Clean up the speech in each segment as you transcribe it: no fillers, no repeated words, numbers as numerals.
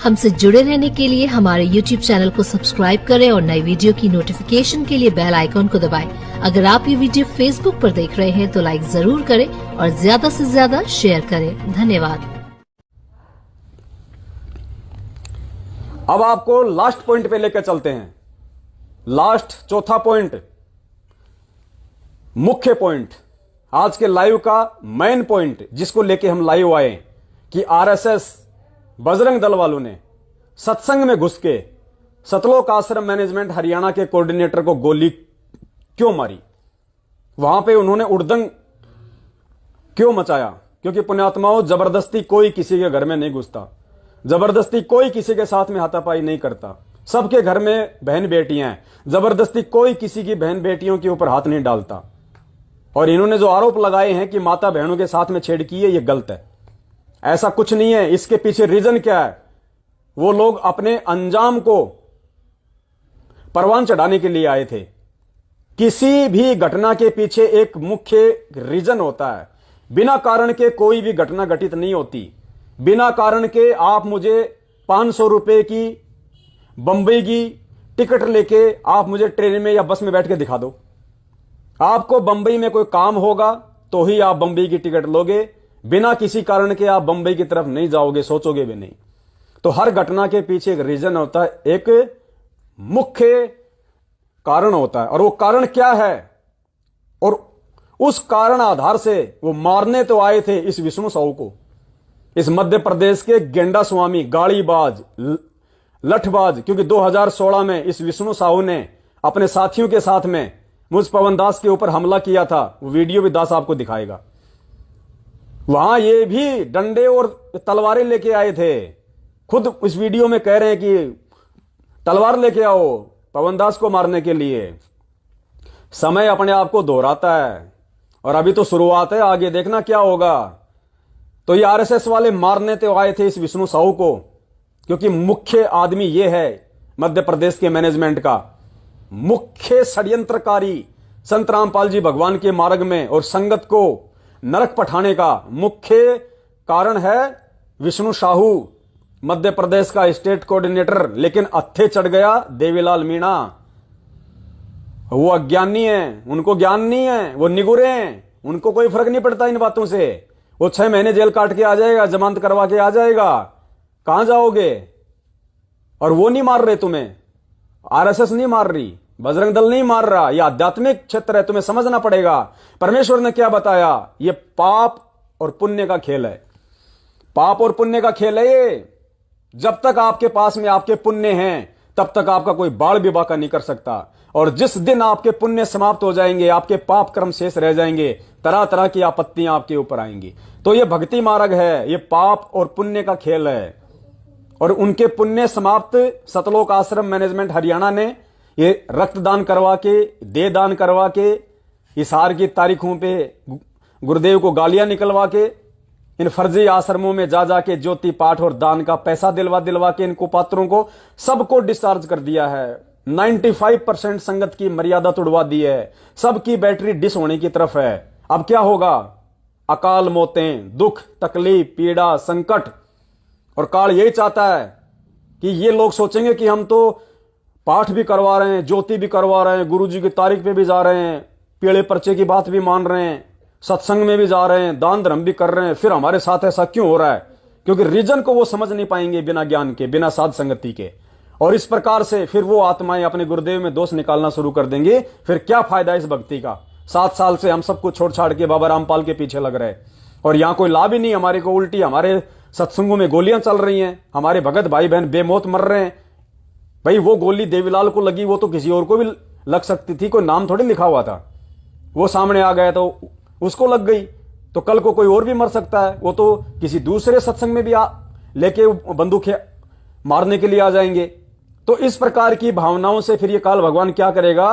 हमसे जुड़े रहने के लिए हमारे YouTube चैनल को सब्सक्राइब करें और नई वीडियो की नोटिफिकेशन के लिए बेल आइकॉन को दबाएं। अगर आप ये वीडियो Facebook पर देख रहे हैं तो लाइक जरूर करें और ज्यादा से ज्यादा शेयर करें। धन्यवाद। अब आपको लास्ट पॉइंट पे लेकर चलते हैं। लास्ट चौथा पॉइंट, मुख्य पॉइंट, आज के लाइव का मेन पॉइंट जिसको लेके हम लाइव आए कि आरएसएस बजरंग दल वालों ने सत्संग में घुस के सतलोक आश्रम मैनेजमेंट हरियाणा के कोऑर्डिनेटर को गोली क्यों मारी, वहां पे उन्होंने उड़दंग क्यों मचाया। क्योंकि पुण्यात्माओं, जबरदस्ती कोई किसी के घर में नहीं घुसता, जबरदस्ती कोई किसी के साथ में हाथापाई नहीं करता। सबके घर में बहन बेटियां हैं, जबरदस्ती कोई किसी की बहन बेटियों के ऊपर हाथ नहीं डालता। और इन्होंने जो आरोप लगाए हैं कि माता बहनों के साथ में छेड़ की है, यह गलत है। ऐसा कुछ नहीं है। इसके पीछे रीजन क्या है? वो लोग अपने अंजाम को परवान चढ़ाने के लिए आए थे। किसी भी घटना के पीछे एक मुख्य रीजन होता है। बिना कारण के कोई भी घटना घटित नहीं होती। बिना कारण के आप मुझे 500 रुपए की बंबई की टिकट लेके आप मुझे ट्रेन में या बस में बैठ के दिखा दो। आपको बंबई में कोई काम होगा तो ही आप बंबई की टिकट लोगे। बिना किसी कारण के आप बंबई की तरफ नहीं जाओगे, सोचोगे भी नहीं। तो हर घटना के पीछे एक रीजन होता है, एक मुख्य कारण होता है। और वो कारण क्या है? और उस कारण आधार से वो मारने तो आए थे इस विष्णु साहू को, इस मध्य प्रदेश के गेंडा स्वामी, गाड़ीबाज, लठबाज। क्योंकि 2016 में इस विष्णु साहू ने अपने साथियों के साथ में मुझ पवन दास के ऊपर हमला किया था। वो वीडियो भी दास आपको दिखाएगा। वहां ये भी डंडे और तलवारें लेके आए थे। खुद इस वीडियो में कह रहे हैं कि तलवार लेके आओ पवन दास को मारने के लिए। समय अपने आप को दोहराता है और अभी तो शुरुआत है, आगे देखना क्या होगा। तो ये आरएसएस वाले मारने तो आए थे इस विष्णु साहू को, क्योंकि मुख्य आदमी ये है मध्य प्रदेश के मैनेजमेंट का मुख्य षड्यंत्रकारी। संत रामपाल जी भगवान के मार्ग में और संगत को नरक पठाने का मुख्य कारण है विष्णु साहू, मध्य प्रदेश का स्टेट कोऑर्डिनेटर। लेकिन अत्थे चढ़ गया देवीलाल मीणा। वो अज्ञानी है, उनको ज्ञान नहीं है, वो निगुरे हैं, उनको कोई फर्क नहीं पड़ता इन बातों से। वो 6 महीने जेल काट के आ जाएगा, जमानत करवा के आ जाएगा। कहां जाओगे? और वो नहीं मार रहे तुम्हें, आरएसएस नहीं मार रही, बजरंग दल नहीं मार रहा। यह आध्यात्मिक क्षेत्र है, तुम्हें समझना पड़ेगा। परमेश्वर ने क्या बताया? यह पाप और पुण्य का खेल है। पाप और पुण्य का खेल है ये। जब तक आपके पास में आपके पुण्य हैं तब तक आपका कोई बाल भी बाका नहीं कर सकता। और जिस दिन आपके पुण्य समाप्त हो जाएंगे, आपके पाप कर्म शेष रह जाएंगे, तरह तरह की आपत्तियां आपके ऊपर आएंगी। तो यह भक्ति मार्ग है, यह पाप और पुण्य का खेल है। और उनके पुण्य समाप्त सतलोक आश्रम मैनेजमेंट हरियाणा ने ये रक्तदान करवा के, दे दान करवा के, इशार की तारीखों पे गुरुदेव को गालियां निकलवा के, इन फर्जी आश्रमों में जा जाके ज्योति पाठ और दान का पैसा दिलवा के इनको पात्रों को सबको डिस्चार्ज कर दिया है। 95% संगत की मर्यादा तोड़वा दी है। सबकी बैटरी डिस होने की तरफ है। अब क्या होगा? अकाल मौतें, दुख, तकलीफ, पीड़ा, संकट। और काल यही चाहता है कि ये लोग सोचेंगे कि हम तो पाठ भी करवा रहे हैं, ज्योति भी करवा रहे हैं, गुरुजी की तारीख पे भी जा रहे हैं, पीले पर्चे की बात भी मान रहे हैं, सत्संग में भी जा रहे हैं, दान धर्म भी कर रहे हैं, फिर हमारे साथ ऐसा क्यों हो रहा है? क्योंकि रीजन को वो समझ नहीं पाएंगे बिना ज्ञान के, बिना साध संगति के। और इस प्रकार से फिर वो आत्माएं अपने गुरुदेव में दोष निकालना शुरू कर देंगे। फिर क्या फायदा इस भक्ति का? 7 साल से हम सबको छोड़ छाड़ के बाबा रामपाल के पीछे लग रहे और यहां कोई लाभ ही नहीं हमारे को। उल्टी हमारे सत्संगों में गोलियां चल रही हैं, हमारे भगत भाई बहन बेमौत मर रहे हैं। भाई वो गोली देवीलाल को लगी, वो तो किसी और को भी लग सकती थी, कोई नाम थोड़ी लिखा हुआ था। वो सामने आ गया तो उसको लग गई, तो कल को कोई और भी मर सकता है। वो तो किसी दूसरे सत्संग में भी लेके बंदूक मारने के लिए आ जाएंगे। तो इस प्रकार की भावनाओं से फिर ये काल भगवान क्या करेगा?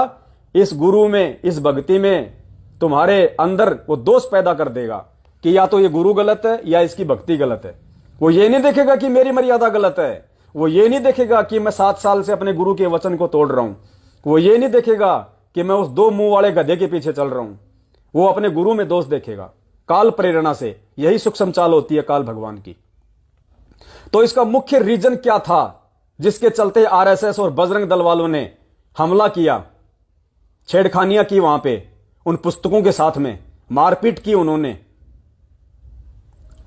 इस गुरु में, इस भक्ति में तुम्हारे अंदर वो दोष पैदा कर देगा कि या तो ये गुरु गलत है या इसकी भक्ति गलत है। वो ये नहीं देखेगा कि मेरी मर्यादा गलत है, वो ये नहीं देखेगा कि मैं 7 साल से अपने गुरु के वचन को तोड़ रहा हूं, वो ये नहीं देखेगा कि मैं उस 2 मुंह वाले गधे के पीछे चल रहा हूं। वो अपने गुरु में दोष देखेगा। काल प्रेरणा से यही सूक्ष्म चाल होती है काल भगवान की। तो इसका मुख्य रीजन क्या था जिसके चलते आरएसएस और बजरंग दल वालों ने हमला किया, छेड़खानियां की, वहां पे उन पुस्तकों के साथ में मारपीट की उन्होंने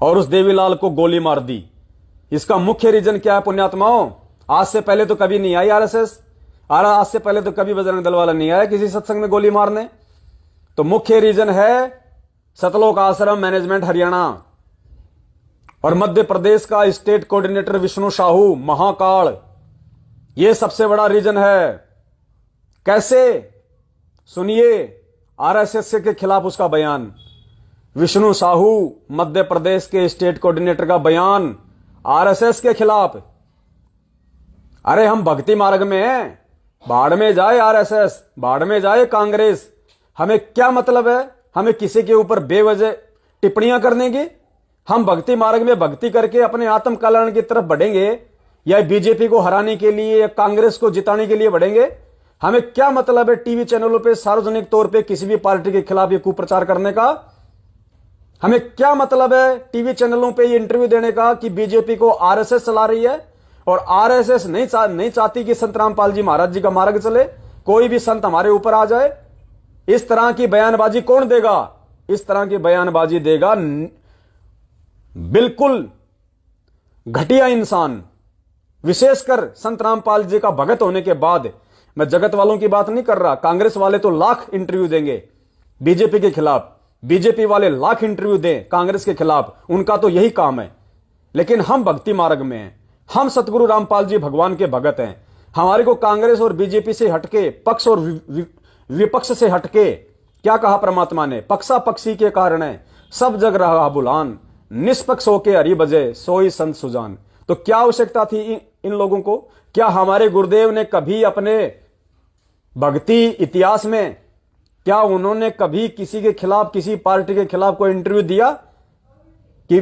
और उस देवीलाल को गोली मार दी? इसका मुख्य रीजन क्या है पुण्यात्माओं? आज से पहले तो कभी नहीं आई आरएसएस, आज से पहले तो कभी बजरंग दल वाला नहीं आया किसी सत्संग में गोली मारने। तो मुख्य रीजन है सतलोक आश्रम मैनेजमेंट हरियाणा और मध्य प्रदेश का स्टेट कोऑर्डिनेटर विष्णु साहू महाकाल, यह सबसे बड़ा रीजन है। कैसे? सुनिए आरएसएस के खिलाफ उसका बयान, विष्णु साहू मध्य प्रदेश के स्टेट कोऑर्डिनेटर का बयान आरएसएस के खिलाफ। अरे हम भक्ति मार्ग में हैं, बाढ़ में जाए आरएसएस, बाढ़ में जाए कांग्रेस, हमें क्या मतलब है हमें किसी के ऊपर बेवजह टिप्पणियां करने की? हम भक्ति मार्ग में भक्ति करके अपने आत्म कल्याण की तरफ बढ़ेंगे या बीजेपी को हराने के लिए या कांग्रेस को जिताने के लिए बढ़ेंगे? हमें क्या मतलब है टीवी चैनलों पे सार्वजनिक तौर पे किसी भी पार्टी के खिलाफ ये कुप्रचार करने का? हमें क्या मतलब है टीवी चैनलों पे ये इंटरव्यू देने का कि बीजेपी को आरएसएस चला रही है और आरएसएस नहीं चाहती कि संत रामपाल जी महाराज जी का मार्ग चले, कोई भी संत हमारे ऊपर आ जाए? इस तरह की बयानबाजी कौन देगा? इस तरह की बयानबाजी देगा बिल्कुल घटिया इंसान, विशेषकर संत रामपाल जी का भगत होने के बाद। मैं जगत वालों की बात नहीं कर रहा, कांग्रेस वाले तो लाख इंटरव्यू देंगे बीजेपी के खिलाफ, बीजेपी वाले लाख इंटरव्यू दें कांग्रेस के खिलाफ, उनका तो यही काम है। लेकिन हम भक्ति मार्ग में हैं, हम सतगुरु रामपाल जी भगवान के भगत हैं। हमारे को कांग्रेस और बीजेपी से हटके, पक्ष और विपक्ष से हटके, क्या कहा परमात्मा ने? पक्षा पक्षी के कारण है सब जग रहा बुलान, निष्पक्ष होके हरि बजे सोई संत सुजान। तो क्या आवश्यकता थी इन लोगों को? क्या हमारे गुरुदेव ने कभी अपने भक्ति इतिहास में, क्या उन्होंने कभी किसी के खिलाफ, किसी पार्टी के खिलाफ कोई इंटरव्यू दिया कि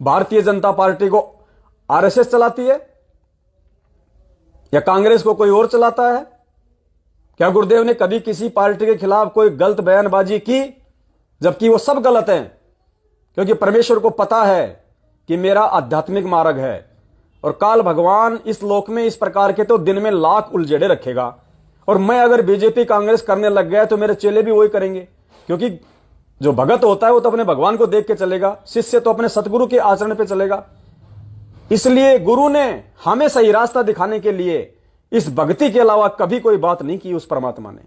भारतीय जनता पार्टी को आरएसएस चलाती है या कांग्रेस को कोई और चलाता है? क्या गुरुदेव ने कभी किसी पार्टी के खिलाफ कोई गलत बयानबाजी की, जबकि वो सब गलत हैं? क्योंकि परमेश्वर को पता है कि मेरा आध्यात्मिक मार्ग है और काल भगवान इस लोक में इस प्रकार के तो दिन में लाख उलझेड़े रखेगा। और मैं अगर बीजेपी कांग्रेस करने लग गया तो मेरे चेले भी वही करेंगे, क्योंकि जो भगत होता है वो तो अपने भगवान को देख के चलेगा, शिष्य तो अपने सतगुरु के आचरण पे चलेगा। इसलिए गुरु ने हमें सही रास्ता दिखाने के लिए इस भक्ति के अलावा कभी कोई बात नहीं की उस परमात्मा ने।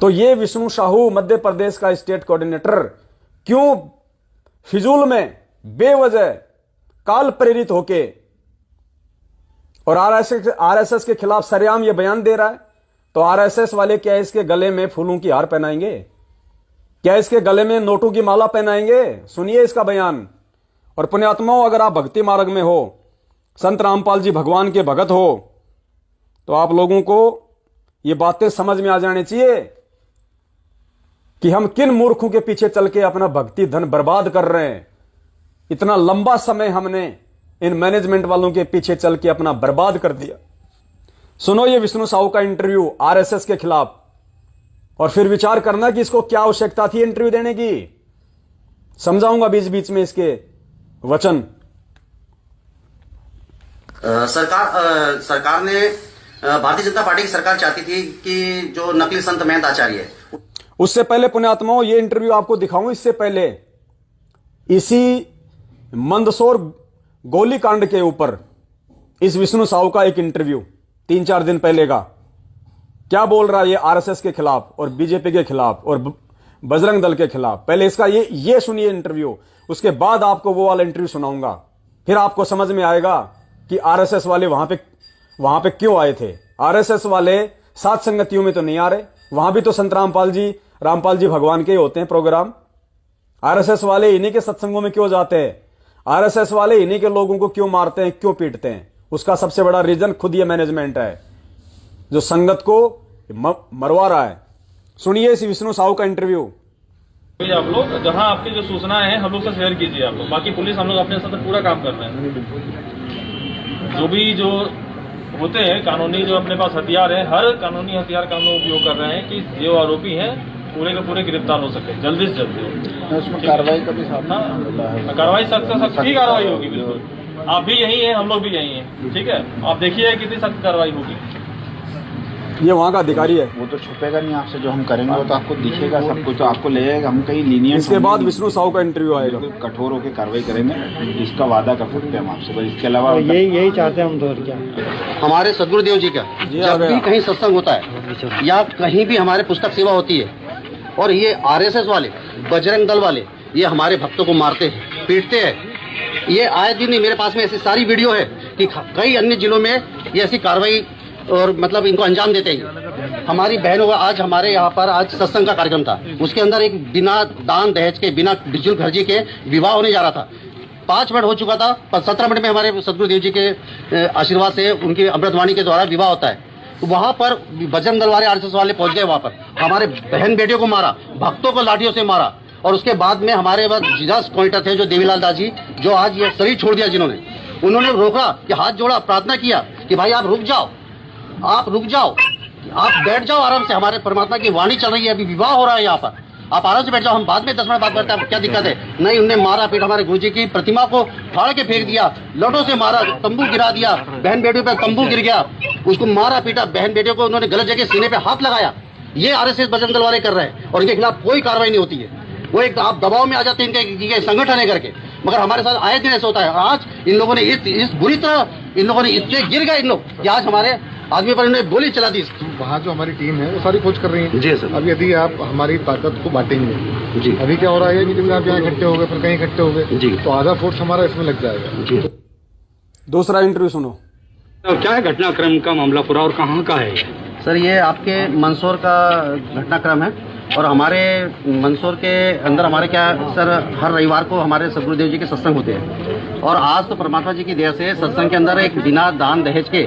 तो ये विष्णु साहू मध्य प्रदेश का स्टेट कोऑर्डिनेटर क्यों फिजूल में बेवजह काल प्रेरित होके और आरएसएस के खिलाफ सरेआम ये बयान दे रहा है? तो आरएसएस वाले क्या इसके गले में फूलों की हार पहनाएंगे? क्या इसके गले में नोटों की माला पहनाएंगे? सुनिए इसका बयान। और पुण्यात्माओं, अगर आप भक्ति मार्ग में हो, संत रामपाल जी भगवान के भगत हो, तो आप लोगों को ये बातें समझ में आ जानी चाहिए कि हम किन मूर्खों के पीछे चल के अपना भक्ति धन बर्बाद कर रहे हैं। इतना लंबा समय हमने इन मैनेजमेंट वालों के पीछे चल के अपना बर्बाद कर दिया। सुनो ये विष्णु साहू का इंटरव्यू आरएसएस के खिलाफ और फिर विचार करना कि इसको क्या आवश्यकता थी इंटरव्यू देने की। समझाऊंगा बीच बीच में इसके वचन। सरकार ने भारतीय जनता पार्टी की सरकार चाहती थी कि जो नकली संत महंत आचार्य है, उससे पहले पुण्यात्माओं ये इंटरव्यू आपको दिखाऊं, इससे पहले इसी मंदसौर गोलीकांड के ऊपर इस विष्णु साहू का एक इंटरव्यू 3-4 दिन पहले का, क्या बोल रहा है ये आरएसएस के खिलाफ और बीजेपी के खिलाफ और बजरंग दल के खिलाफ। पहले इसका ये सुनिए इंटरव्यू, उसके बाद आपको वो वाला इंटरव्यू सुनाऊंगा, फिर आपको समझ में आएगा कि आरएसएस वाले वहां पे क्यों आए थे। आरएसएस वाले सात संगतियों में तो नहीं आ रहे, वहां भी तो संत रामपाल जी भगवान के होते हैं प्रोग्राम। आरएसएस वाले इन्हीं के सत्संगों में क्यों जाते हैं? आरएसएस वाले इन्हीं के लोगों को क्यों मारते हैं, क्यों पीटते हैं? उसका सबसे बड़ा रीजन खुद ये मैनेजमेंट है जो संगत को मरवा रहा है। सुनिए इस विष्णु साहू का इंटरव्यू। आप लोग जहां आपकी जो सूचनाएं हैं हम लोग से शेयर कीजिए आप लोग, बाकी पुलिस हम लोग अपने साथ पूरा काम कर रहे हैं। जो होते हैं कानूनी, जो अपने पास हथियार हैं, हर कानूनी हथियार का हम लोग उपयोग कर रहे हैं कि जो आरोपी हैं पूरे के पूरे गिरफ्तार हो सके जल्दी से जल्दी। उसमें कार्रवाई का भी साथ हाँ, कार्रवाई सख्त से सख्त ही कार्रवाई होगी। बिल्कुल आप भी यही हैं, हम लोग भी यही हैं, ठीक है। आप देखिए कितनी सख्त कार्रवाई होगी। ये वहाँ का अधिकारी है, वो तो छुपेगा नहीं आपसे, जो हम करेंगे वो तो आपको दिखेगा, सब कुछ तो आपको लगेगा। हम कहीं लीनियंट, इसके बाद विष्णु साहू का इंटरव्यू आएगा, कठोर होकर कार्रवाई करेंगे, इसका वादा कर सकते हैं हम आपसे। बस इसके अलावा यही चाहते हैं हम तो। और क्या हमारे सदगुरुदेव जी का जब भी कहीं सत्संग होता है या कहीं भी हमारे पुस्तक सेवा होती है, और ये आरएसएस वाले, बजरंग दल वाले, ये हमारे भक्तों को मारते हैं, पीटते हैं। ये आए दिन ही मेरे पास में ऐसी सारी वीडियो है कि कई अन्य जिलों में ये ऐसी कार्रवाई और मतलब इनको अंजाम देते हैं। हमारी बहनों का आज हमारे यहाँ पर आज सत्संग का कार्यक्रम था, उसके अंदर एक बिना दान दहेज के, बिना डिजिटल खर्ची के विवाह होने जा रहा था। 5 मिनट हो चुका था, 17 मिनट में हमारे सदगुरुदेव जी के आशीर्वाद से, उनकी अमृतवाणी के द्वारा विवाह होता है। तो वहाँ पर बजरंग दल वाले, आरएसएस वाले पहुंच गए, वहाँ पर हमारे बहन बेटियों को मारा, भक्तों को लाठियों से मारा। और उसके बाद में हमारे पास 10 पॉइंटर थे, जो देवीलाल दास जी, जो आज ये शरीर छोड़ दिया, जिन्होंने उन्होंने रोका कि हाथ जोड़ा, प्रार्थना किया कि भाई आप रुक जाओ, आप रुक जाओ, आप बैठ जाओ आराम से, हमारे परमात्मा की वाणी चल रही है, अभी विवाह हो रहा है यहाँ पर, आप आराम से बैठ जाओ, हम बाद में 10 मिनट बात करते हैं, क्या दिक्कत है। नहीं, उनने मारा पीट, हमारे गुरुजी की प्रतिमा को फाड़ के फेंक दिया, लौटों से मारा, तंबू गिरा दिया, बहन बेटियों पे तंबू गिर गया, उसको मारा पीटा, बहन बेटियों को उन्होंने गलत जगह सीने पे हाथ लगाया। ये आरएसएस बजरंग दल वाले कर रहे हैं और इनके खिलाफ कोई कार्रवाई नहीं होती है। वो एक आप दबाव में आ जाते हैं इनके संगठन है करके, मगर हमारे साथ आए दिन ऐसा होता है। आज इन लोगों ने इस बुरी तरह इन लोगों ने इतने गिर गए इन लोग कि आज हमारे आदमी पर इन्होंने गोली चला दी। वहाँ जो हमारी टीम है वो सारी खोज कर रही है जी सर। अब यदि आप हमारी ताकत को बांटेंगे जी, अभी क्या हो रहा है कि जब आप यहाँ इकट्ठे हो गए, फिर कहीं इकट्ठे हो गए जी, तो आधा फोर्स हमारा इसमें लग जाएगा जी। दूसरा इंटरव्यू सुनो। क्या है घटनाक्रम का मामला पूरा और कहाँ का है? सर ये आपके मंदसौर का घटनाक्रम है, और हमारे मंदसौर के अंदर हमारे क्या सर, हर रविवार को हमारे सदगुरुदेव जी के सत्संग होते हैं। और आज तो परमात्मा जी की दया से सत्संग के अंदर एक बिना दान दहेज के,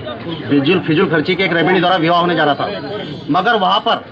फिजूल खर्ची के एक रेमेडी द्वारा विवाह होने जा रहा था, मगर वहाँ पर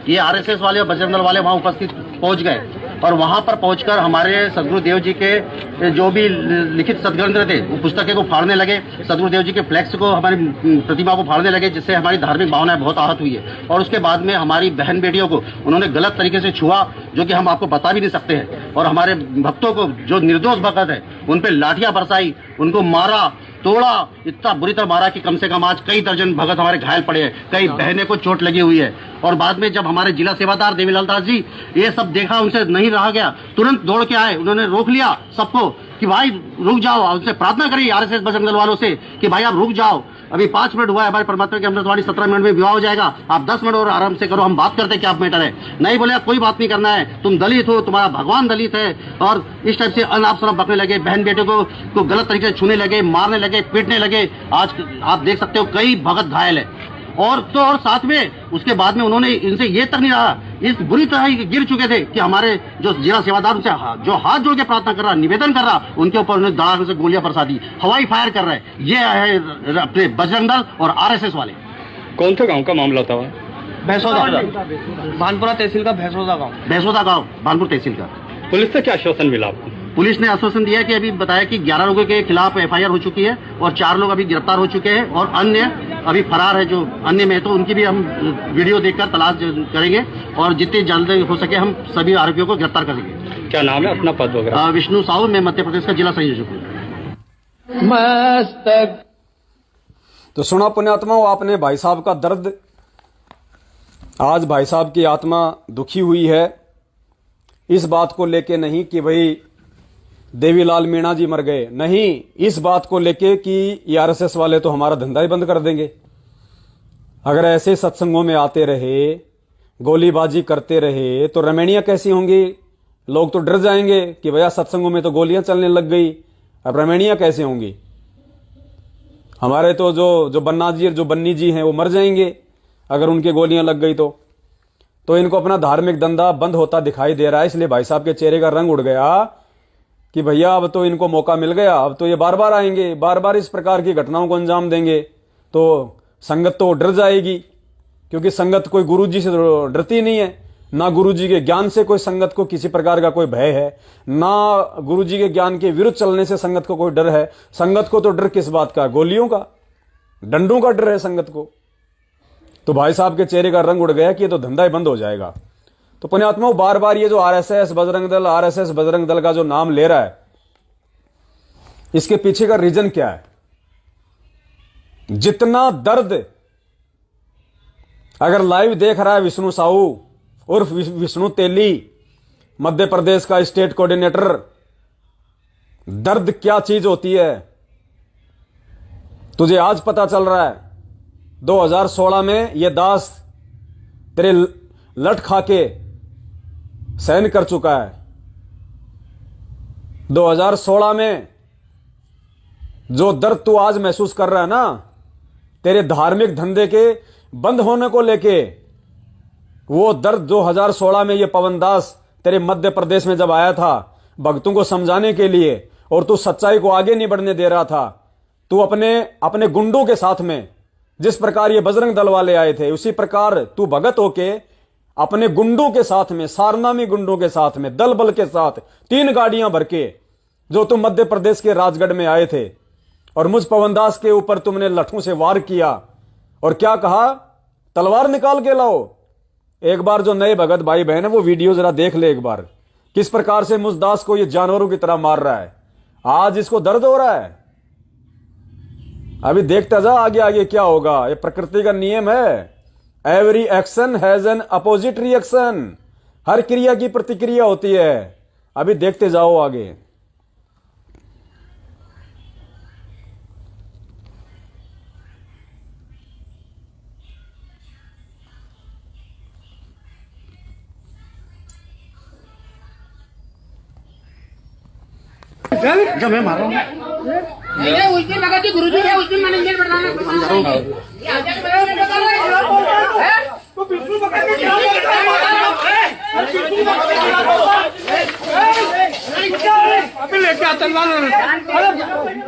ये आरएसएस वाले और बजरंग दल वाले वहाँ उपस्थित पहुँच गए। और वहाँ पर पहुंचकर हमारे सदगुरुदेव जी के जो भी लिखित सदग्रंथ थे, वो पुस्तकें को फाड़ने लगे, सदगुरुदेव जी के फ्लैक्स को, हमारी प्रतिमा को फाड़ने लगे, जिससे हमारी धार्मिक भावनाएं बहुत आहत हुई है। और उसके बाद में हमारी बहन बेटियों को उन्होंने गलत तरीके से छुआ, जो कि हम आपको बता भी नहीं सकते हैं। और हमारे भक्तों को, जो निर्दोष भक्त है, उन पे लाठियां बरसाई, उनको मारा, तोड़ा, इतना बुरी तरह मारा कि कम से कम आज कई दर्जन भगत हमारे घायल पड़े हैं, कई बहनें को चोट लगी हुई है। और बाद में जब हमारे जिला सेवादार देवीलाल दास जी ये सब देखा, उनसे नहीं रहा गया, तुरंत दौड़ के आए, उन्होंने रोक लिया सबको कि भाई रुक जाओ, उनसे प्रार्थना करी आरएसएस बजरंग दल वालों से कि भाई आप रुक जाओ, अभी 5 मिनट हुआ है, हमारे परमात्मा की अमृतवाणी 17 मिनट में विवाह हो जाएगा, आप 10 मिनट और आराम से करो, हम बात करते हैं क्या मैटर है। नहीं बोले कोई बात नहीं करना है, तुम दलित हो, तुम्हारा भगवान दलित है, और इस टाइप से अनाप शनाप बकने लगे, बहन बेटे को गलत तरीके से छूने लगे, मारने लगे, पीटने लगे। आज आप देख सकते हो कई भगत घायल है। और साथ में उसके बाद में उन्होंने इनसे ये तक नहीं रहा, इस बुरी तरह ही गिर चुके थे कि हमारे जो जिला सेवादार उनसे जो हाथ जोड़ के प्रार्थना कर रहा, निवेदन कर रहा, उनके ऊपर उन्होंने दाग से गोलियां बरसा दी, हवाई फायर कर रहे। ये है अपने बजरंग दल और आरएसएस वाले। कौन से गांव का मामला था? भैंसोदा, भानपुरा तहसील का भैंसोदा गांव, भानपुर तहसील का। पुलिस से क्या आश्वासन मिला आपको? पुलिस ने आश्वासन दिया कि अभी बताया कि 11 लोगों के खिलाफ एफआईआर हो चुकी है और 4 लोग अभी गिरफ्तार हो चुके हैं, और अन्य अभी फरार है। जो अन्य में तो उनकी भी हम वीडियो देखकर तलाश करेंगे, और जितनी जल्द हो सके हम सभी आरोपियों को गिरफ्तार करेंगे। क्या नाम है अपना, पद वगैरह? विष्णु साहू, मैं मध्य प्रदेश का जिला संयोजक हूँ। तो सुना पुण्यात्माओं, आपने भाई साहब का दर्द। आज भाई साहब की आत्मा दुखी हुई है, इस बात को लेके नहीं कि भाई देवीलाल मीणा जी मर गए, नहीं, इस बात को लेके कि ये आरएसएस वाले तो हमारा धंधा ही बंद कर देंगे। अगर ऐसे सत्संगों में आते रहे, गोलीबाजी करते रहे, तो रमणियां कैसी होंगी? लोग तो डर जाएंगे कि भैया सत्संगों में तो गोलियां चलने लग गई, अब रमणियां कैसे होंगी? हमारे तो जो बन्ना जी, जो बन्नी जी हैं, वो मर जाएंगे अगर उनकी गोलियां लग गई तो इनको अपना धार्मिक धंधा बंद होता दिखाई दे रहा है। इसलिए भाई साहब के चेहरे का रंग उड़ गया कि भैया अब तो इनको मौका मिल गया, अब तो ये बार बार आएंगे, बार बार इस प्रकार की घटनाओं को अंजाम देंगे, तो संगत तो डर जाएगी, क्योंकि संगत कोई गुरु जी से डरती नहीं है, ना गुरु जी के ज्ञान से कोई संगत को किसी प्रकार का कोई भय है, ना गुरु जी के ज्ञान के विरुद्ध चलने से संगत को कोई डर है। संगत को तो डर किस बात का? गोलियों का, डंडों का डर है संगत को। तो भाई साहब के चेहरे का रंग उड़ गया कि ये तो धंधा ही बंद हो जाएगा। तो पुण्यात्माओं, बार बार ये जो आरएसएस बजरंग दल, आरएसएस बजरंग दल का जो नाम ले रहा है, इसके पीछे का रीजन क्या है? जितना दर्द अगर लाइव देख रहा है विष्णु साहू उर्फ विष्णु तेली, मध्य प्रदेश का स्टेट कोऑर्डिनेटर, दर्द क्या चीज होती है तुझे आज पता चल रहा है। 2016 में ये दास तेरे लट खा के सहन कर चुका है। 2016 में जो दर्द तू आज महसूस कर रहा है ना, तेरे धार्मिक धंधे के बंद होने को लेके, वो दर्द 2016 में ये पवन दास तेरे मध्य प्रदेश में जब आया था भक्तों को समझाने के लिए, और तू सच्चाई को आगे नहीं बढ़ने दे रहा था, तू अपने गुंडों के साथ में, जिस प्रकार ये बजरंग दल वाले आए थे उसी प्रकार तू भगत होके अपने गुंडों के साथ में, सारनामी गुंडों के साथ में, दल बल के साथ 3 गाड़ियां भर के जो तुम मध्य प्रदेश के राजगढ़ में आए थे, और मुझ पवनदास के ऊपर तुमने लठों से वार किया और क्या कहा, तलवार निकाल के लाओ। एक बार जो नए भगत भाई बहन है वो वीडियो जरा देख ले एक बार, किस प्रकार से मुझ दास को ये जानवरों की तरह मार रहा है। आज इसको दर्द हो रहा है। अभी देखता जा आगे आगे क्या होगा। ये प्रकृति का नियम है, every action has an opposite reaction. हर क्रिया की प्रतिक्रिया होती है। अभी देखते जाओ आगे। जब मैं मार रहा हूँ उस दिन भगत जी गुरु जी है, उस दिन मैनेजमेंट बताना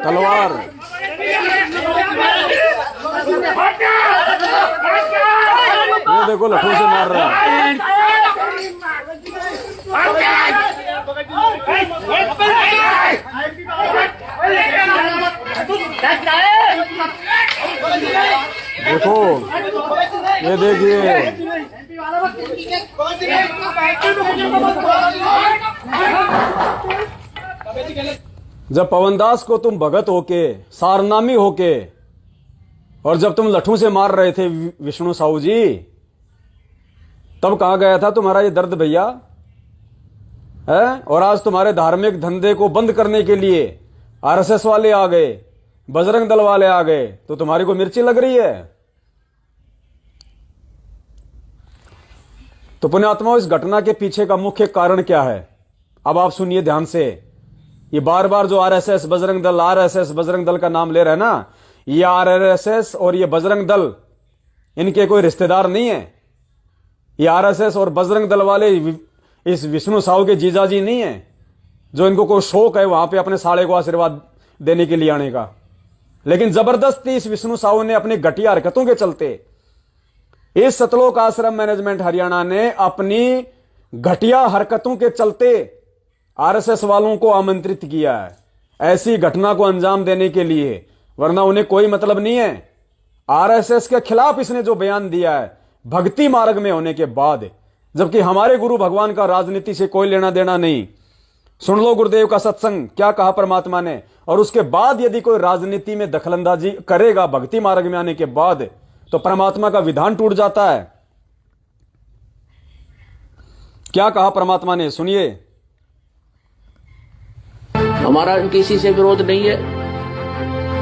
तलवार वो देखो लठों से मार रहा है। देखो ये देखिए, जब पवनदास को तुम भगत होके, सारनामी होके, और जब तुम लठों से मार रहे थे विष्णु साहू जी, तब कहां गया था तुम्हारा ये दर्द भैया है? और आज तुम्हारे धार्मिक धंधे को बंद करने के लिए आरएसएस वाले आ गए, बजरंग दल वाले आ गए, तो तुम्हारी को मिर्ची लग रही है। तो पुण्यात्माओं, इस घटना के पीछे का मुख्य कारण क्या है? अब आप सुनिए ध्यान से। ये बार बार जो आरएसएस बजरंग दल, आरएसएस बजरंग दल का नाम ले रहे हैं ना, ये आरएसएस और ये बजरंग दल इनके कोई रिश्तेदार नहीं है। ये आरएसएस और बजरंग दल वाले इस विष्णु साहू के जीजाजी नहीं है, जो इनको कोई शौक है वहां पे अपने साले को आशीर्वाद देने के लिए आने का। लेकिन जबरदस्ती इस विष्णु साहू ने अपनी घटिया हरकतों के चलते, इस सतलोक आश्रम मैनेजमेंट हरियाणा ने अपनी घटिया हरकतों के चलते आरएसएस वालों को आमंत्रित किया है ऐसी घटना को अंजाम देने के लिए, वरना उन्हें कोई मतलब नहीं है। आरएसएस के खिलाफ इसने जो बयान दिया है भक्ति मार्ग में होने के बाद, जबकि हमारे गुरु भगवान का राजनीति से कोई लेना देना नहीं। सुन लो गुरुदेव का सत्संग, क्या कहा परमात्मा ने। और उसके बाद यदि कोई राजनीति में दखलंदाजी करेगा भक्ति मार्ग में आने के बाद, तो परमात्मा का विधान टूट जाता है। क्या कहा परमात्मा ने, सुनिए। हमारा किसी से विरोध नहीं है।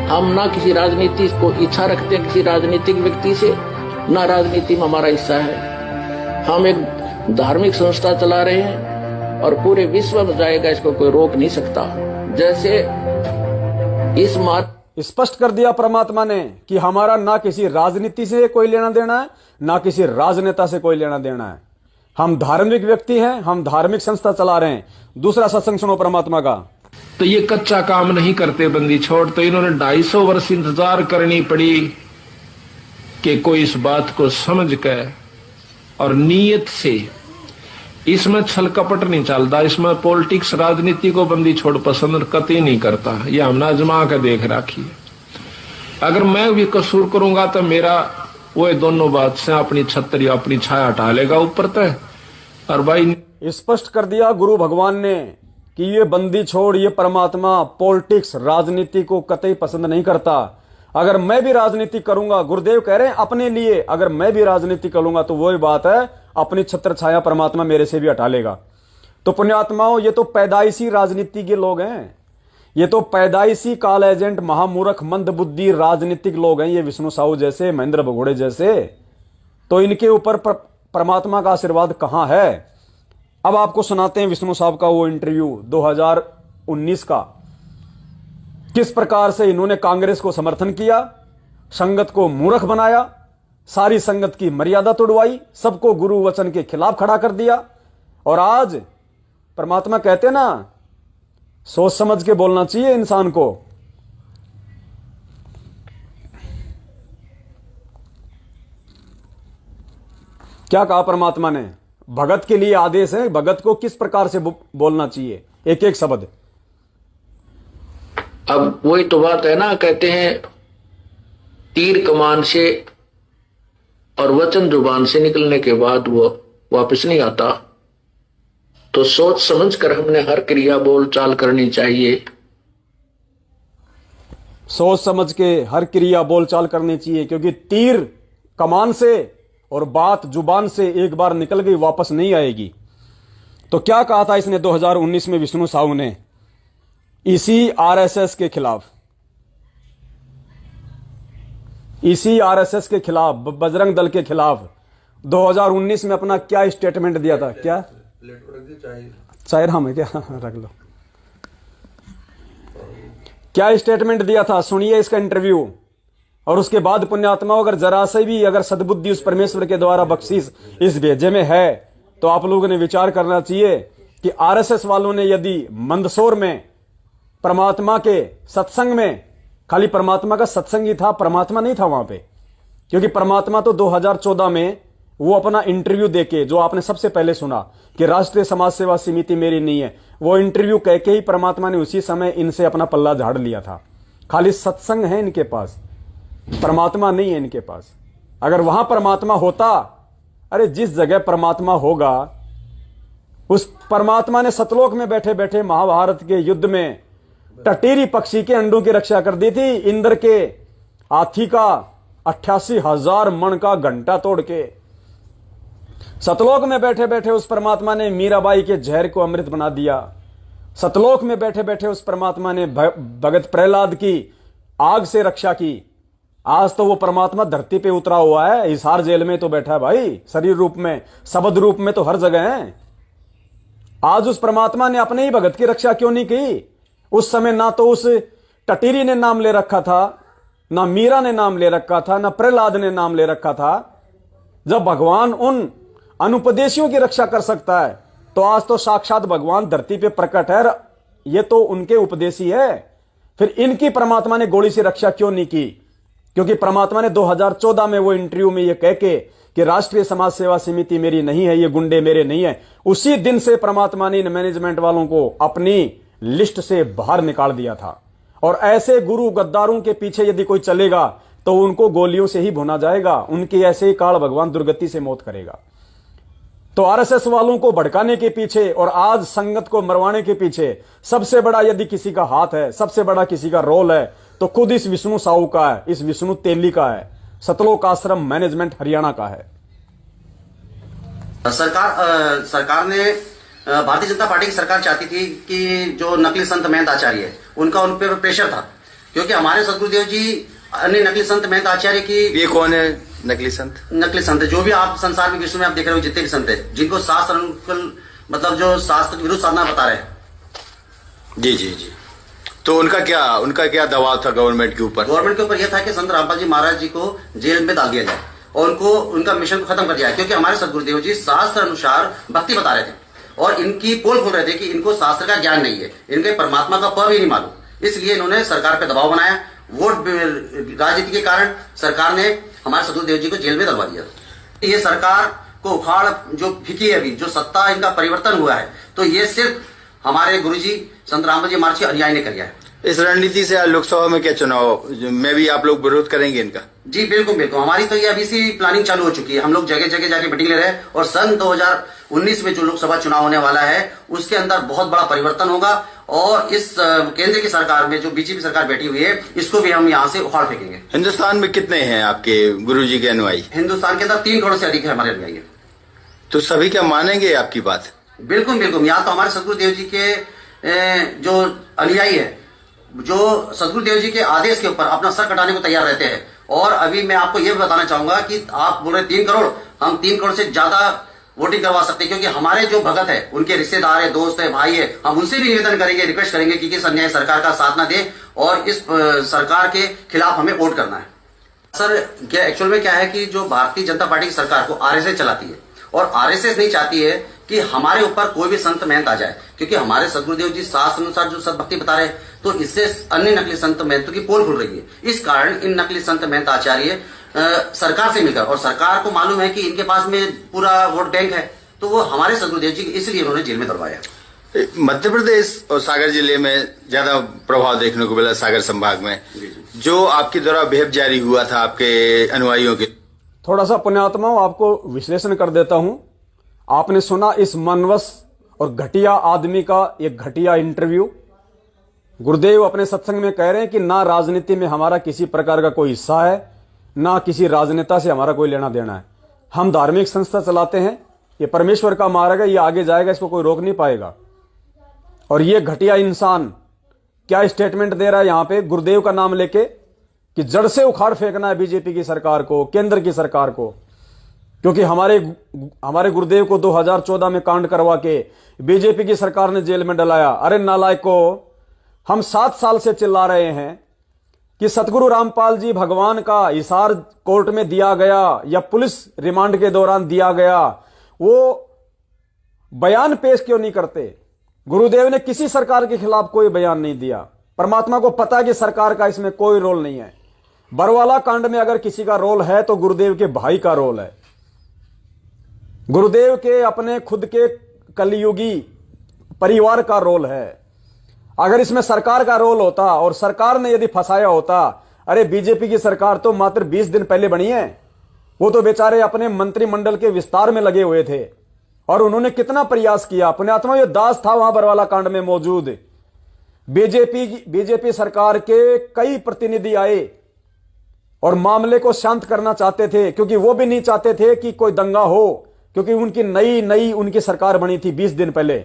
हम ना किसी राजनीति को इच्छा रखते हैं किसी राजनीतिक व्यक्ति से, ना राजनीति में हमारा हिस्सा है। हम एक धार्मिक संस्था चला रहे हैं और पूरे विश्व में जाएगा, इसको कोई रोक नहीं सकता। जैसे इस मार्ग स्पष्ट कर दिया परमात्मा ने कि हमारा ना किसी राजनीति से कोई लेना देना है, ना किसी राजनेता से कोई लेना देना है। हम धार्मिक व्यक्ति हैं, हम धार्मिक संस्था चला रहे हैं। दूसरा सत्संग सुनो परमात्मा का। तो ये कच्चा काम नहीं करते बंदी छोड़, तो इन्होंने 250 वर्ष इंतजार करनी पड़ी कि कोई इस बात को समझ कर और नीयत से, इसमें छल कपट नहीं चलता, इसमें पॉलिटिक्स राजनीति को बंदी छोड़ पसंद कतई नहीं करता। ये हमने आजमा के देख रखी है। अगर मैं भी कसूर करूंगा तो मेरा वो दोनों बात से अपनी छतरी अपनी छाया हटा लेगा ऊपर तक, और भाई स्पष्ट कर दिया गुरु भगवान ने कि ये बंदी छोड़, ये परमात्मा पॉलिटिक्स, राजनीति को कतई पसंद नहीं करता। अगर मैं भी राजनीति करूंगा, गुरुदेव कह रहे हैं अपने लिए, अगर मैं भी राजनीति करूंगा तो वही बात है, अपनी छत्र छाया परमात्मा मेरे से भी हटा लेगा। तो पुण्यात्माओं, ये तो पैदाइशी राजनीति के लोग हैं, ये तो पैदाइशी काल एजेंट, महामूर्ख, मंदबुद्धि राजनीतिक लोग हैं, ये विष्णु साहू जैसे, महेंद्र भगोड़े जैसे। तो इनके ऊपर परमात्मा का आशीर्वाद कहां है। अब आपको सुनाते हैं विष्णु साहब का वो इंटरव्यू 2019 का, किस प्रकार से इन्होंने कांग्रेस को समर्थन किया, संगत को मूर्ख बनाया, सारी संगत की मर्यादा तोड़वाई, सबको गुरु वचन के खिलाफ खड़ा कर दिया। और आज परमात्मा कहते ना, सोच समझ के बोलना चाहिए इंसान को। क्या कहा परमात्मा ने, भगत के लिए आदेश है, भगत को किस प्रकार से बोलना चाहिए, एक एक शब्द। अब वही तो बात है ना, कहते हैं तीर कमान से और वचन जुबान से निकलने के बाद वो वापस नहीं आता। तो सोच समझ कर हमने हर क्रिया बोल चाल करनी चाहिए। सोच समझ के हर क्रिया बोल चाल करनी चाहिए, क्योंकि तीर कमान से और बात जुबान से एक बार निकल गई वापस नहीं आएगी। तो क्या कहा था इसने 2019 में विष्णु साहू ने इसी आरएसएस के खिलाफ, इसी आरएसएस के खिलाफ, बजरंग दल के खिलाफ 2019 में अपना क्या स्टेटमेंट दिया था। क्या चाहे हमें क्या रख लो, क्या स्टेटमेंट दिया था, सुनिए इसका इंटरव्यू। और उसके बाद पुण्यात्मा, अगर जरा से भी अगर सद्बुद्धि उस परमेश्वर के द्वारा बख्शीश इस भेजे में है तो आप लोगों ने विचार करना चाहिए कि आरएसएस वालों ने यदि मंदसौर में परमात्मा के सत्संग में, खाली परमात्मा का सत्संग ही था, परमात्मा नहीं था वहां पे, क्योंकि परमात्मा तो 2014 में वो अपना इंटरव्यू देके, जो आपने सबसे पहले सुना कि राष्ट्रीय समाज सेवा समिति मेरी नहीं है, वो इंटरव्यू कह के ही परमात्मा ने उसी समय इनसे अपना पल्ला झाड़ लिया था। खाली सत्संग है इनके पास, परमात्मा नहीं है इनके पास। अगर वहां परमात्मा होता, अरे जिस जगह परमात्मा होगा, उस परमात्मा ने सतलोक में बैठे बैठे महाभारत के युद्ध में टटीरी पक्षी के अंडों की रक्षा कर दी थी, इंद्र के हाथी का 88,000 मन का घंटा तोड़ के। सतलोक में बैठे बैठे उस परमात्मा ने मीराबाई के जहर को अमृत बना दिया। सतलोक में बैठे बैठे उस परमात्मा ने भगत प्रहलाद की आग से रक्षा की। आज तो वो परमात्मा धरती पे उतरा हुआ है, हिसार जेल में तो बैठा है भाई, शरीर रूप में, शब्द रूप में तो हर जगह है। आज उस परमात्मा ने अपने ही भगत की रक्षा क्यों नहीं की। उस समय ना तो उस टटीरी ने नाम ले रखा था, ना मीरा ने नाम ले रखा था, ना प्रहलाद ने नाम ले रखा था। जब भगवान उन अनुपदेशियों की रक्षा कर सकता है तो आज तो साक्षात भगवान धरती पे प्रकट है, ये तो उनके उपदेशी है। फिर इनकी परमात्मा ने गोली से रक्षा क्यों नहीं की, क्योंकि परमात्मा ने 2014 में वो इंटरव्यू में ये कह के कि राष्ट्रीय समाज सेवा समिति मेरी नहीं है, ये गुंडे मेरे नहीं है, उसी दिन से परमात्मा ने इन मैनेजमेंट वालों को अपनी लिस्ट से बाहर निकाल दिया था। और ऐसे गुरु गद्दारों के पीछे यदि कोई चलेगा तो उनको गोलियों से ही भुना जाएगा, उनकी ऐसे ही काल भगवान दुर्गति से मौत करेगा। तो आरएसएस वालों को भड़काने के पीछे और आज संगत को मरवाने के पीछे सबसे बड़ा यदि किसी का हाथ है, सबसे बड़ा किसी का रोल है, तो खुद इस विष्णु साहू का है, इस विष्णु तेली का है, सतलोक आश्रम मैनेजमेंट हरियाणा का है। सरकार ने, भारतीय जनता पार्टी की सरकार चाहती थी कि जो नकली संत महंत आचार्य है उनका उन पर प्रेशर था, क्योंकि हमारे सदगुरुदेव जी अन्य नकली संत महंत आचार्य की। ये कौन है नकली संत? नकली संत जो भी आप संसार में, विश्व में आप देख रहे हो, जितने भी संत है जिनको शास्त्र अनुकूल, मतलब जो शास्त्र विरुद्ध साधना बता रहे हैं। जी जी जी। तो उनका क्या दबाव था गवर्नमेंट के ऊपर? गवर्नमेंट के ऊपर यह था कि संत रामपाल जी महाराज जी को जेल में डाल दिया जाए और उनको उनका मिशन को खत्म कर दिया, क्योंकि हमारे सदगुरुदेव जी शास्त्र अनुसार भक्ति बता रहे थे और इनकी पोल खोल रहे थे कि इनको शास्त्र का ज्ञान नहीं है, इनके परमात्मा का प भी नहीं मालूम। इसलिए इन्होंने सरकार पे दबाव बनाया। वोट राजनीति के कारण सरकार ने हमारे सदगुरुदेव जी को जेल में डलवा दिया। ये सरकार को उखाड़ जो फिकी है, अभी जो सत्ता इनका परिवर्तन हुआ है, तो ये सिर्फ हमारे गुरुजी संत रामपाल जी महाराज जी अनुयायी ने किया है। इस रणनीति से लोकसभा में क्या चुनाव में भी आप लोग विरोध करेंगे इनका? जी बिल्कुल बिल्कुल, हमारी तो ये अभी से प्लानिंग चालू हो चुकी है। हम लोग जगह जगह जाके मीटिंग ले रहे हैं और सन 2019 में जो लोकसभा चुनाव होने वाला है उसके अंदर बहुत बड़ा परिवर्तन होगा और इस केंद्र की सरकार में जो बीजेपी सरकार बैठी हुई है इसको भी हम यहाँ से उखाड़ फेंकेंगे। हिंदुस्तान में कितने हैं आपके गुरुजी के अनुयायी? हिंदुस्तान के अंदर 3 करोड़ से अधिक है हमारे अनुयायी। तो सभी क्या मानेंगे आपकी बात? बिल्कुल बिल्कुल, यहाँ तो हमारे सदगुरुदेव जी के जो अनुयायी है जो सदगुरुदेव जी के आदेश के ऊपर अपना सर कटाने को तैयार रहते हैं। और अभी मैं आपको यह बताना चाहूंगा कि आप बोल रहे 3 करोड़, हम 3 करोड़ से ज्यादा वोटिंग करवा सकते हैं, क्योंकि हमारे जो भगत है उनके रिश्तेदार है, दोस्त है, भाई है, हम उनसे भी निवेदन करेंगे, रिक्वेस्ट करेंगे कि किस अन्याय सरकार का साथ ना दे और इस सरकार के खिलाफ हमें वोट करना है। सर क्या एक्चुअल में क्या है कि जो भारतीय जनता पार्टी की सरकार को आरएसएस चलाती है और आरएसएस नहीं चाहती है कि हमारे ऊपर कोई भी संत महंत आ जाए, क्योंकि हमारे सदगुरुदेव जी शास्त्र अनुसार जो सदभक्ति बता रहे हैं तो इससे अन्य नकली संत महंतों की पोल खुल रही है। इस कारण इन नकली संत महंत आचार्य सरकार से मिलकर, और सरकार को मालूम है कि इनके पास में पूरा वोट बैंक है, तो वो हमारे सदगुरुदेव जी इसलिए उन्होंने जेल में दरवाया। मध्य प्रदेश और सागर जिले में ज्यादा प्रभाव देखने को मिला, सागर संभाग में जो आपके द्वारा अभियान जारी हुआ था आपके अनुयायियों के। थोड़ा सा पुण्यात्माओं आपको विश्लेषण कर देता हूं। आपने सुना इस मनवश और घटिया आदमी का एक घटिया इंटरव्यू। गुरुदेव अपने सत्संग में कह रहे हैं कि ना राजनीति में हमारा किसी प्रकार का कोई हिस्सा है, ना किसी राजनेता से हमारा कोई लेना देना है। हम धार्मिक संस्था चलाते हैं, ये परमेश्वर का मार्ग है, ये आगे जाएगा, इसको कोई रोक नहीं पाएगा। और ये घटिया इंसान क्या स्टेटमेंट दे रहा है यहां पे गुरुदेव का नाम लेके कि जड़ से उखाड़ फेंकना है बीजेपी की सरकार को, केंद्र की सरकार को, क्योंकि हमारे गुरुदेव को 2014 में कांड करवा के बीजेपी की सरकार ने जेल में डलाया। अरे नालायको, हम 7 साल से चिल्ला रहे हैं कि सतगुरु रामपाल जी भगवान का हिसार कोर्ट में दिया गया या पुलिस रिमांड के दौरान दिया गया, वो बयान पेश क्यों नहीं करते? गुरुदेव ने किसी सरकार के खिलाफ कोई बयान नहीं दिया। परमात्मा को पता है कि सरकार का इसमें कोई रोल नहीं है। बरवाला कांड में अगर किसी का रोल है तो गुरुदेव के भाई का रोल है, गुरुदेव के अपने खुद के कलयुगी परिवार का रोल है। अगर इसमें सरकार का रोल होता और सरकार ने यदि फंसाया होता, अरे बीजेपी की सरकार तो मात्र 20 दिन पहले बनी है, वो तो बेचारे अपने मंत्रिमंडल के विस्तार में लगे हुए थे और उन्होंने कितना प्रयास किया। पुण्यात्मा ये दास था वहां बरवाला कांड में मौजूद। बीजेपी सरकार के कई प्रतिनिधि आए और मामले को शांत करना चाहते थे, क्योंकि वो भी नहीं चाहते थे कि कोई दंगा हो, क्योंकि उनकी नई उनकी सरकार बनी थी 20 दिन पहले।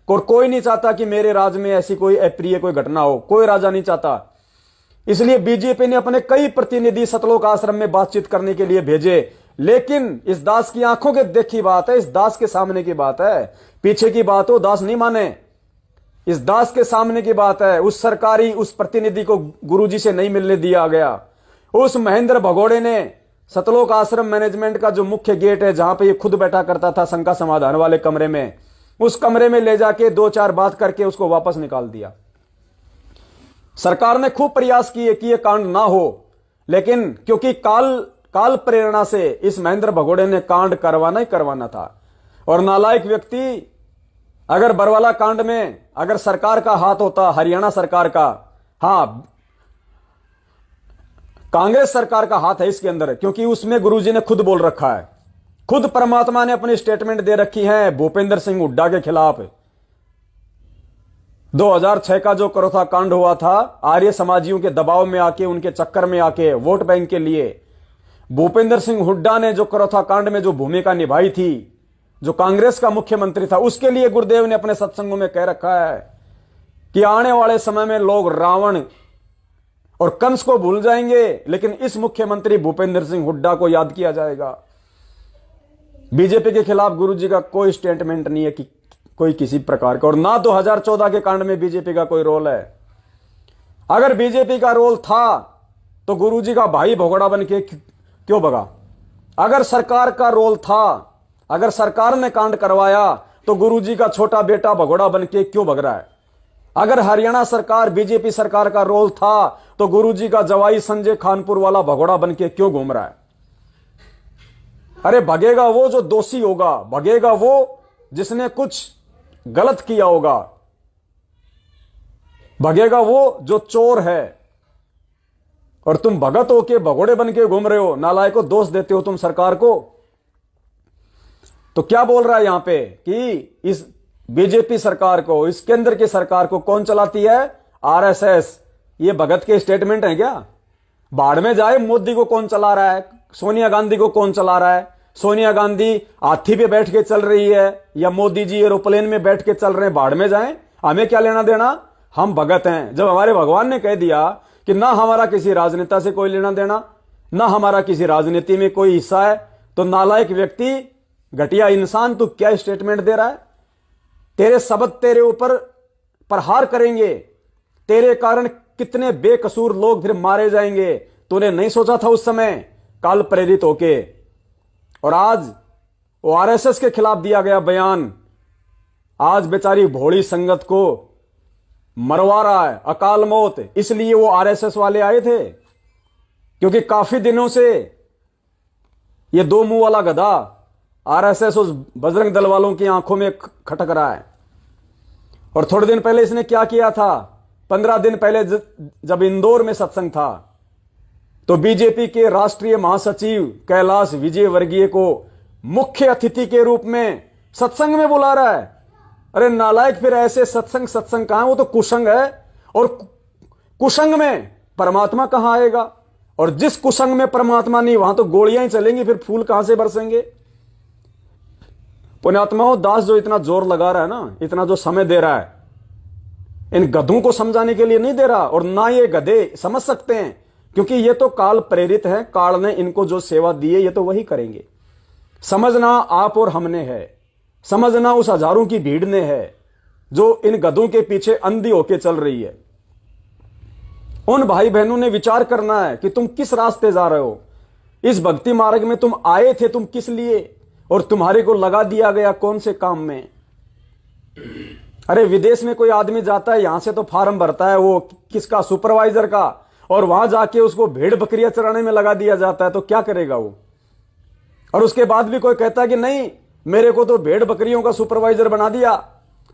और कोई नहीं चाहता कि मेरे राज्य में ऐसी कोई अप्रिय कोई घटना हो, कोई राजा नहीं चाहता। इसलिए बीजेपी ने अपने कई प्रतिनिधि सतलोक आश्रम में बातचीत करने के लिए भेजे, लेकिन इस दास की आंखों के देखी बात है, इस दास के सामने की बात है, पीछे की बात हो दास नहीं माने। इस दास के सामने की बात है। उस सरकारी उस प्रतिनिधि को गुरुजी से नहीं मिलने दिया गया। उस महेंद्र भगोड़े ने सतलोक आश्रम मैनेजमेंट का जो मुख्य गेट है, जहां पे ये खुद बैठा करता था शंका समाधान वाले कमरे में, उस कमरे में ले जाके 2-4 बात करके उसको वापस निकाल दिया। सरकार ने खूब प्रयास किए कि यह कांड ना हो, लेकिन क्योंकि काल प्रेरणा से इस महेंद्र भगोड़े ने कांड करवाना ही करवाना था। और नालायक व्यक्ति, अगर बरवाला कांड में अगर सरकार का हाथ होता, हरियाणा सरकार का, हां कांग्रेस सरकार का हाथ है इसके अंदर, क्योंकि उसमें गुरुजी ने खुद बोल रखा है, खुद परमात्मा ने अपनी स्टेटमेंट दे रखी है भूपेंद्र सिंह हुड्डा के खिलाफ। 2006 का जो करोथा कांड हुआ था, आर्य समाजियों के दबाव में आके, उनके चक्कर में आके, वोट बैंक के लिए भूपेंद्र सिंह हुड्डा ने जो करोथा कांड में जो भूमिका निभाई थी, जो कांग्रेस का मुख्यमंत्री था, उसके लिए गुरुदेव ने अपने सत्संगों में कह रखा है कि आने वाले समय में लोग रावण और कंस को भूल जाएंगे, लेकिन इस मुख्यमंत्री भूपेंद्र सिंह हुड्डा को याद किया जाएगा। बीजेपी के खिलाफ गुरुजी का कोई स्टेटमेंट नहीं है कि कोई किसी प्रकार का, और ना 2014 के कांड में बीजेपी का कोई रोल है। अगर बीजेपी का रोल था तो गुरुजी का भाई भगोड़ा बन के क्यों भगा? अगर सरकार का रोल था, अगर सरकार ने कांड करवाया तो गुरुजी का छोटा बेटा भगोड़ा बन के क्यों भग रहा है? अगर हरियाणा सरकार बीजेपी सरकार का रोल था तो गुरुजी का जवाई संजय खानपुर वाला भगोड़ा बन के क्यों घूम रहा है? अरे भगेगा वो जो दोषी होगा, भगेगा वो जिसने कुछ गलत किया होगा, भगेगा वो जो चोर है। और तुम भगत हो के भगोड़े बन के घूम रहे हो, नालायक को दोष देते हो तुम सरकार को। तो क्या बोल रहा है यहां पे कि इस बीजेपी सरकार को, इस केंद्र की सरकार को कौन चलाती है? आरएसएस। ये भगत के स्टेटमेंट है क्या? बाढ़ में जाए, मोदी को कौन चला रहा है? सोनिया गांधी को कौन चला रहा है? सोनिया गांधी हाथी पे बैठ के चल रही है या मोदी जी एरोप्लेन में बैठ के चल रहे हैं? बाढ़ में जाएं, हमें क्या लेना देना? हम भगत हैं। जब हमारे भगवान ने कह दिया कि ना हमारा किसी राजनेता से कोई लेना देना, ना हमारा किसी राजनीति में कोई हिस्सा है, तो नालायक व्यक्ति, घटिया इंसान, तू क्या स्टेटमेंट दे रहा है? तेरे शब्द तेरे ऊपर प्रहार करेंगे, तेरे कारण कितने बेकसूर लोग फिर मारे जाएंगे। तूने नहीं सोचा था उस समय, काल प्रेरित होके। और आज वो आरएसएस के खिलाफ दिया गया बयान आज बेचारी भोड़ी संगत को मरवा रहा है, अकाल मौत। इसलिए वो आरएसएस वाले आए थे, क्योंकि काफी दिनों से ये दो मुंह वाला गधा आरएसएस उस बजरंग दल वालों की आंखों में खटक रहा है। और थोड़े दिन पहले इसने क्या किया था? 15 दिन पहले जब इंदौर में सत्संग था, तो बीजेपी के राष्ट्रीय महासचिव कैलाश विजयवर्गीय को मुख्य अतिथि के रूप में सत्संग में बुला रहा है। अरे नालायक, फिर ऐसे सत्संग कहां? वो तो कुसंग है, और कुसंग में परमात्मा कहां आएगा? और जिस कुसंग में परमात्मा नहीं, वहां तो गोलियां ही चलेंगी, फिर फूल कहां से बरसेंगे? पुण्यात्माओं, दास जो इतना जोर लगा रहा है ना, इतना जो समय दे रहा है, इन गधों को समझाने के लिए नहीं दे रहा, और ना ये गधे समझ सकते हैं, क्योंकि ये तो काल प्रेरित है। काल ने इनको जो सेवा दी है, ये तो वही करेंगे। समझना आप और हमने है, समझना उस हजारों की भीड़ ने है जो इन गधों के पीछे अंधी होके चल रही है। उन भाई बहनों ने विचार करना है कि तुम किस रास्ते जा रहे हो। इस भक्ति मार्ग में तुम आए थे, तुम किस लिए, और तुम्हारे को लगा दिया गया कौन से काम में? अरे विदेश में कोई आदमी जाता है, यहां से तो फार्म भरता है वो किसका? सुपरवाइजर का, और वहां जाके उसको भेड़ बकरियां चराने में लगा दिया जाता है, तो क्या करेगा वो? और उसके बाद भी कोई कहता है कि नहीं, मेरे को तो भेड़ बकरियों का सुपरवाइजर बना दिया,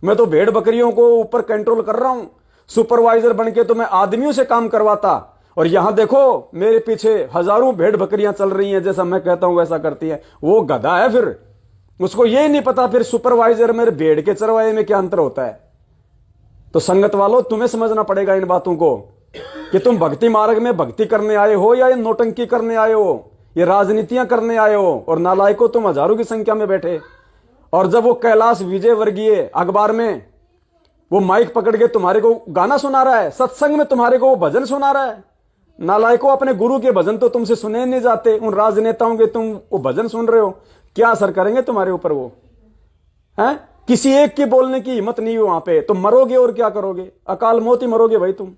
मैं तो भेड़ बकरियों को ऊपर कंट्रोल कर रहा हूं, सुपरवाइजर बन के तो मैं आदमियों से काम करवाता, और यहां देखो मेरे पीछे हजारों भेड़ बकरियां चल रही हैं, जैसा मैं कहता हूं वैसा करती हैं। वो गधा है, फिर उसको ये नहीं पता फिर सुपरवाइजर मेरे भेड़ के चरवाए में क्या अंतर होता है। तो संगत वालों, तुम्हें समझना पड़ेगा इन बातों को कि तुम भक्ति मार्ग में भक्ति करने आए हो या ये नौटंकी करने आए हो, ये राजनीतियां करने आए हो। और नालायकों, तुम हजारों की संख्या में बैठे, और जब वो कैलाश विजयवर्गीय अखबार में वो माइक पकड़ के तुम्हारे को गाना सुना रहा है, सत्संग में तुम्हारे को वो भजन सुना रहा है। नालायकों, अपने गुरु के भजन तो तुमसे सुने नहीं जाते, उन राजनेताओं के तुम वो भजन सुन रहे हो, क्या असर करेंगे तुम्हारे ऊपर वो? हैं? किसी एक की बोलने की हिम्मत नहीं हो वहां पे, तुम मरोगे और क्या करोगे? अकाल मौत ही मरोगे भाई तुम।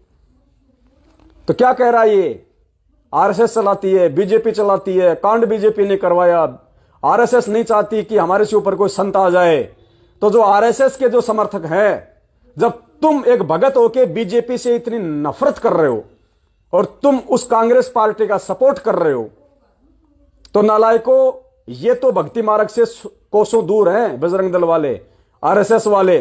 तो क्या कह रहा है ये? आरएसएस चलाती है, बीजेपी चलाती है, कांड बीजेपी ने करवाया। आरएसएस नहीं चाहती कि हमारे से ऊपर कोई संत आ जाए। तो जो आरएसएस के जो समर्थक हैं, जब तुम एक भगत होके बीजेपी से इतनी नफरत कर रहे हो और तुम उस कांग्रेस पार्टी का सपोर्ट कर रहे हो, तो नालायकों, ये तो भक्ति मार्ग से कोसों दूर हैं बजरंग दल वाले, आरएसएस वाले।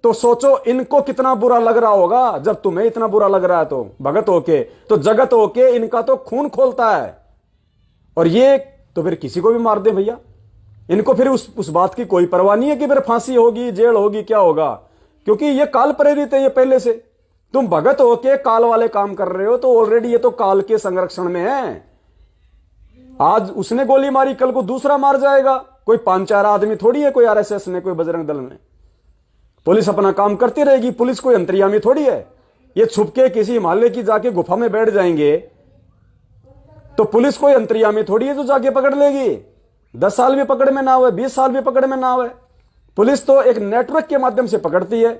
तो सोचो इनको कितना बुरा लग रहा होगा। जब तुम्हें इतना बुरा लग रहा है तो भगत होके, तो जगत होके इनका तो खून खोलता है। और ये तो फिर किसी को भी मार दे भैया, इनको फिर उस बात की कोई परवाह नहीं है कि फिर फांसी होगी, जेल होगी, क्या होगा, क्योंकि ये काल प्रेरित है। ये पहले से तुम भगत होके काल वाले काम कर रहे हो, तो ऑलरेडी ये तो काल के संरक्षण में है। आज उसने गोली मारी, कल को दूसरा मार जाएगा। कोई 5-4 आदमी थोड़ी है, कोई आरएसएस ने, कोई बजरंग दल ने। पुलिस अपना काम करती रहेगी, पुलिस कोई अंतर्यामी थोड़ी है। ये छुप के किसी हिमालय की जाके गुफा में बैठ जाएंगे तो पुलिस कोई अंतर्यामी थोड़ी है जो जाके पकड़ लेगी। 10 साल भी पकड़ में ना हुए, 20 साल भी पकड़ में ना हुए, पुलिस तो एक नेटवर्क के माध्यम से पकड़ती है।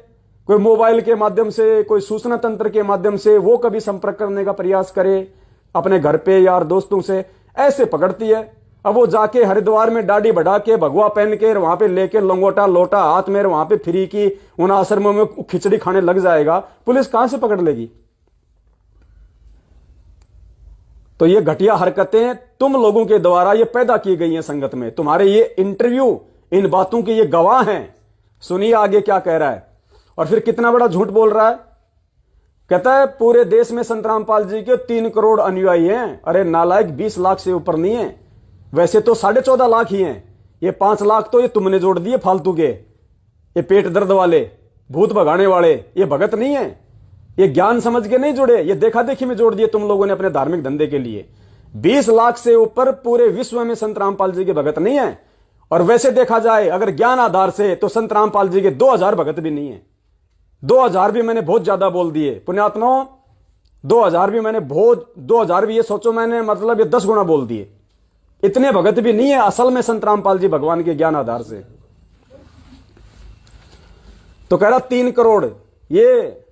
कोई मोबाइल के माध्यम से, कोई सूचना तंत्र के माध्यम से वो कभी संपर्क करने का प्रयास करे अपने घर पे यार दोस्तों से, ऐसे पकड़ती है। अब वो जाके हरिद्वार में दाढ़ी बढ़ा के, भगवा पहन के, वहां पे लेके लंगोटा लोटा हाथ में वहां पे फ्री की उन आश्रमों में खिचड़ी खाने लग जाएगा, पुलिस कहां से पकड़ लेगी? तो ये घटिया हरकतें तुम लोगों के द्वारा ये पैदा की गई हैं संगत में। तुम्हारे ये इंटरव्यू इन बातों के ये गवाह हैं। सुनिए आगे क्या कह रहा है, और फिर कितना बड़ा झूठ बोल रहा है। कहता है पूरे देश में संत रामपाल जी के 3 करोड़ अनुयायी हैं। अरे नालायक, 20 लाख से ऊपर नहीं है, वैसे तो 14.5 लाख ही हैं। ये 5 लाख तो ये तुमने जोड़ दिए फालतू के, ये पेट दर्द वाले, भूत भगाने वाले, ये भगत नहीं है, ये ज्ञान समझ के नहीं जुड़े, ये देखा देखी में जोड़ दिए तुम लोगों ने अपने धार्मिक धंधे के लिए। 20 लाख से ऊपर पूरे विश्व में संत रामपाल जी के भगत नहीं है। और वैसे देखा जाए अगर ज्ञान आधार से तो संत रामपाल जी के 2000 भगत भी नहीं है। 2000 भी मैंने बहुत ज्यादा बोल दिए पुण्यात्माओं, 2000 भी मैंने बहुत, 2000 भी ये सोचो मैंने मतलब ये 10 गुना बोल दिए। इतने भगत भी नहीं है असल में संत रामपाल जी भगवान के ज्ञान आधार से। तो कह रहा 3 करोड़ ये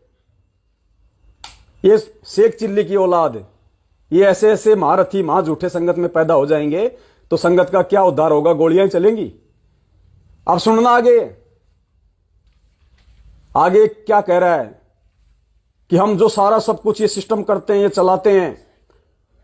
शेख चिल्ली की औलाद, ये ऐसे ऐसे महारथी महाझूठे संगत में पैदा हो जाएंगे तो संगत का क्या उद्धार होगा, गोलियां चलेंगी। अब सुनना आगे क्या कह रहा है कि हम जो सारा सब कुछ ये सिस्टम करते हैं, ये चलाते हैं,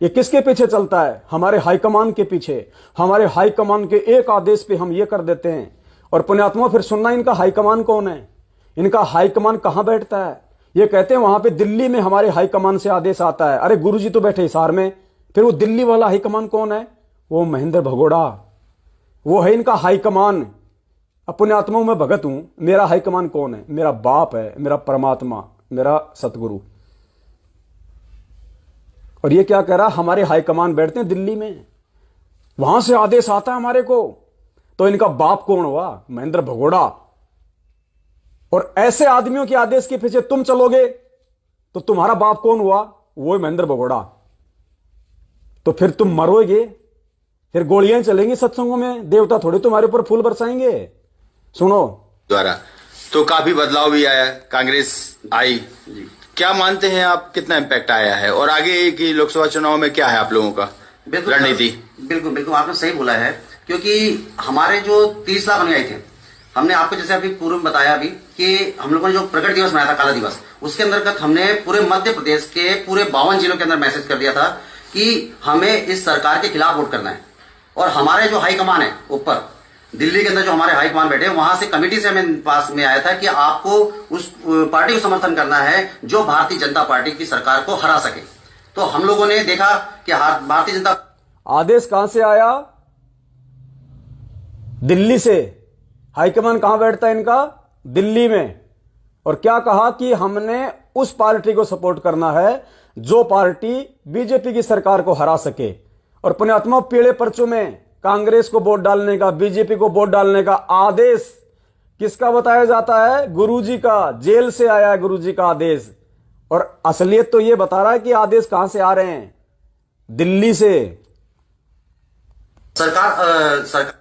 ये किसके पीछे चलता है? हमारे हाईकमान के पीछे। हमारे हाईकमान के एक आदेश पे हम ये कर देते हैं। और पुण्यात्मा फिर सुनना, इनका हाईकमान कौन है, इनका हाईकमान कहां बैठता है? ये कहते हैं वहां पे दिल्ली में हमारे हाईकमान से आदेश आता है। अरे गुरुजी तो बैठे हिसार में, फिर वो दिल्ली वाला हाईकमान कौन है? वो महेंद्र भगोड़ा, वो है इनका हाईकमान। अपने आत्माओं में भगत हूं, मेरा हाईकमान कौन है? मेरा बाप है, मेरा परमात्मा, मेरा सतगुरु। और ये क्या कह रहा, हमारे हाईकमान बैठते हैं दिल्ली में, वहां से आदेश आता है हमारे को। तो इनका बाप कौन हुआ? महेंद्र भगोड़ा। और ऐसे आदमियों के आदेश के पीछे तुम चलोगे तो तुम्हारा बाप कौन हुआ? वो महेंद्र भगोड़ा। तो फिर तुम मरोगे, फिर गोलियां चलेंगी सत्संगों में, देवता थोड़ी तुम्हारे ऊपर फूल बरसाएंगे। सुनो द्वारा तो काफी बदलाव भी आया, कांग्रेस आई, क्या मानते हैं आप कितना इम्पैक्ट आया है और आगे की लोकसभा चुनाव में क्या है आप लोगों का रणनीति? बिल्कुल बिल्कुल आपने सही बोला है, क्योंकि हमारे जो 30 लाख अनुयायी थे, हमने आपको जैसे अभी पूर्व में बताया अभी कि हम लोगों ने जो प्रकट दिवस मनाया था, काला दिवस, उसके अंतर्गत हमने पूरे मध्य प्रदेश के पूरे 52 जिलों के अंदर मैसेज कर दिया था कि हमें इस सरकार के खिलाफ वोट करना है। और हमारे जो हाईकमान है ऊपर दिल्ली के अंदर, जो हमारे हाईकमान बैठे, वहां से कमेटी से हमें पास में आया था कि आपको उस पार्टी को समर्थन करना है जो भारतीय जनता पार्टी की सरकार को हरा सके। तो हम लोगों ने देखा कि भारतीय जनता। आदेश कहां से आया? दिल्ली से। हाईकमान कहां बैठता है इनका? दिल्ली में। और क्या कहा कि हमने उस पार्टी को सपोर्ट करना है जो पार्टी बीजेपी की सरकार को हरा सके। और पुण्यात्मा, पीले पर्चों में कांग्रेस को वोट डालने का, बीजेपी को वोट डालने का आदेश किसका बताया जाता है? गुरुजी का। जेल से आया है गुरुजी का आदेश। और असलियत तो यह बता रहा है कि आदेश कहां से आ रहे हैं? दिल्ली से। सरकार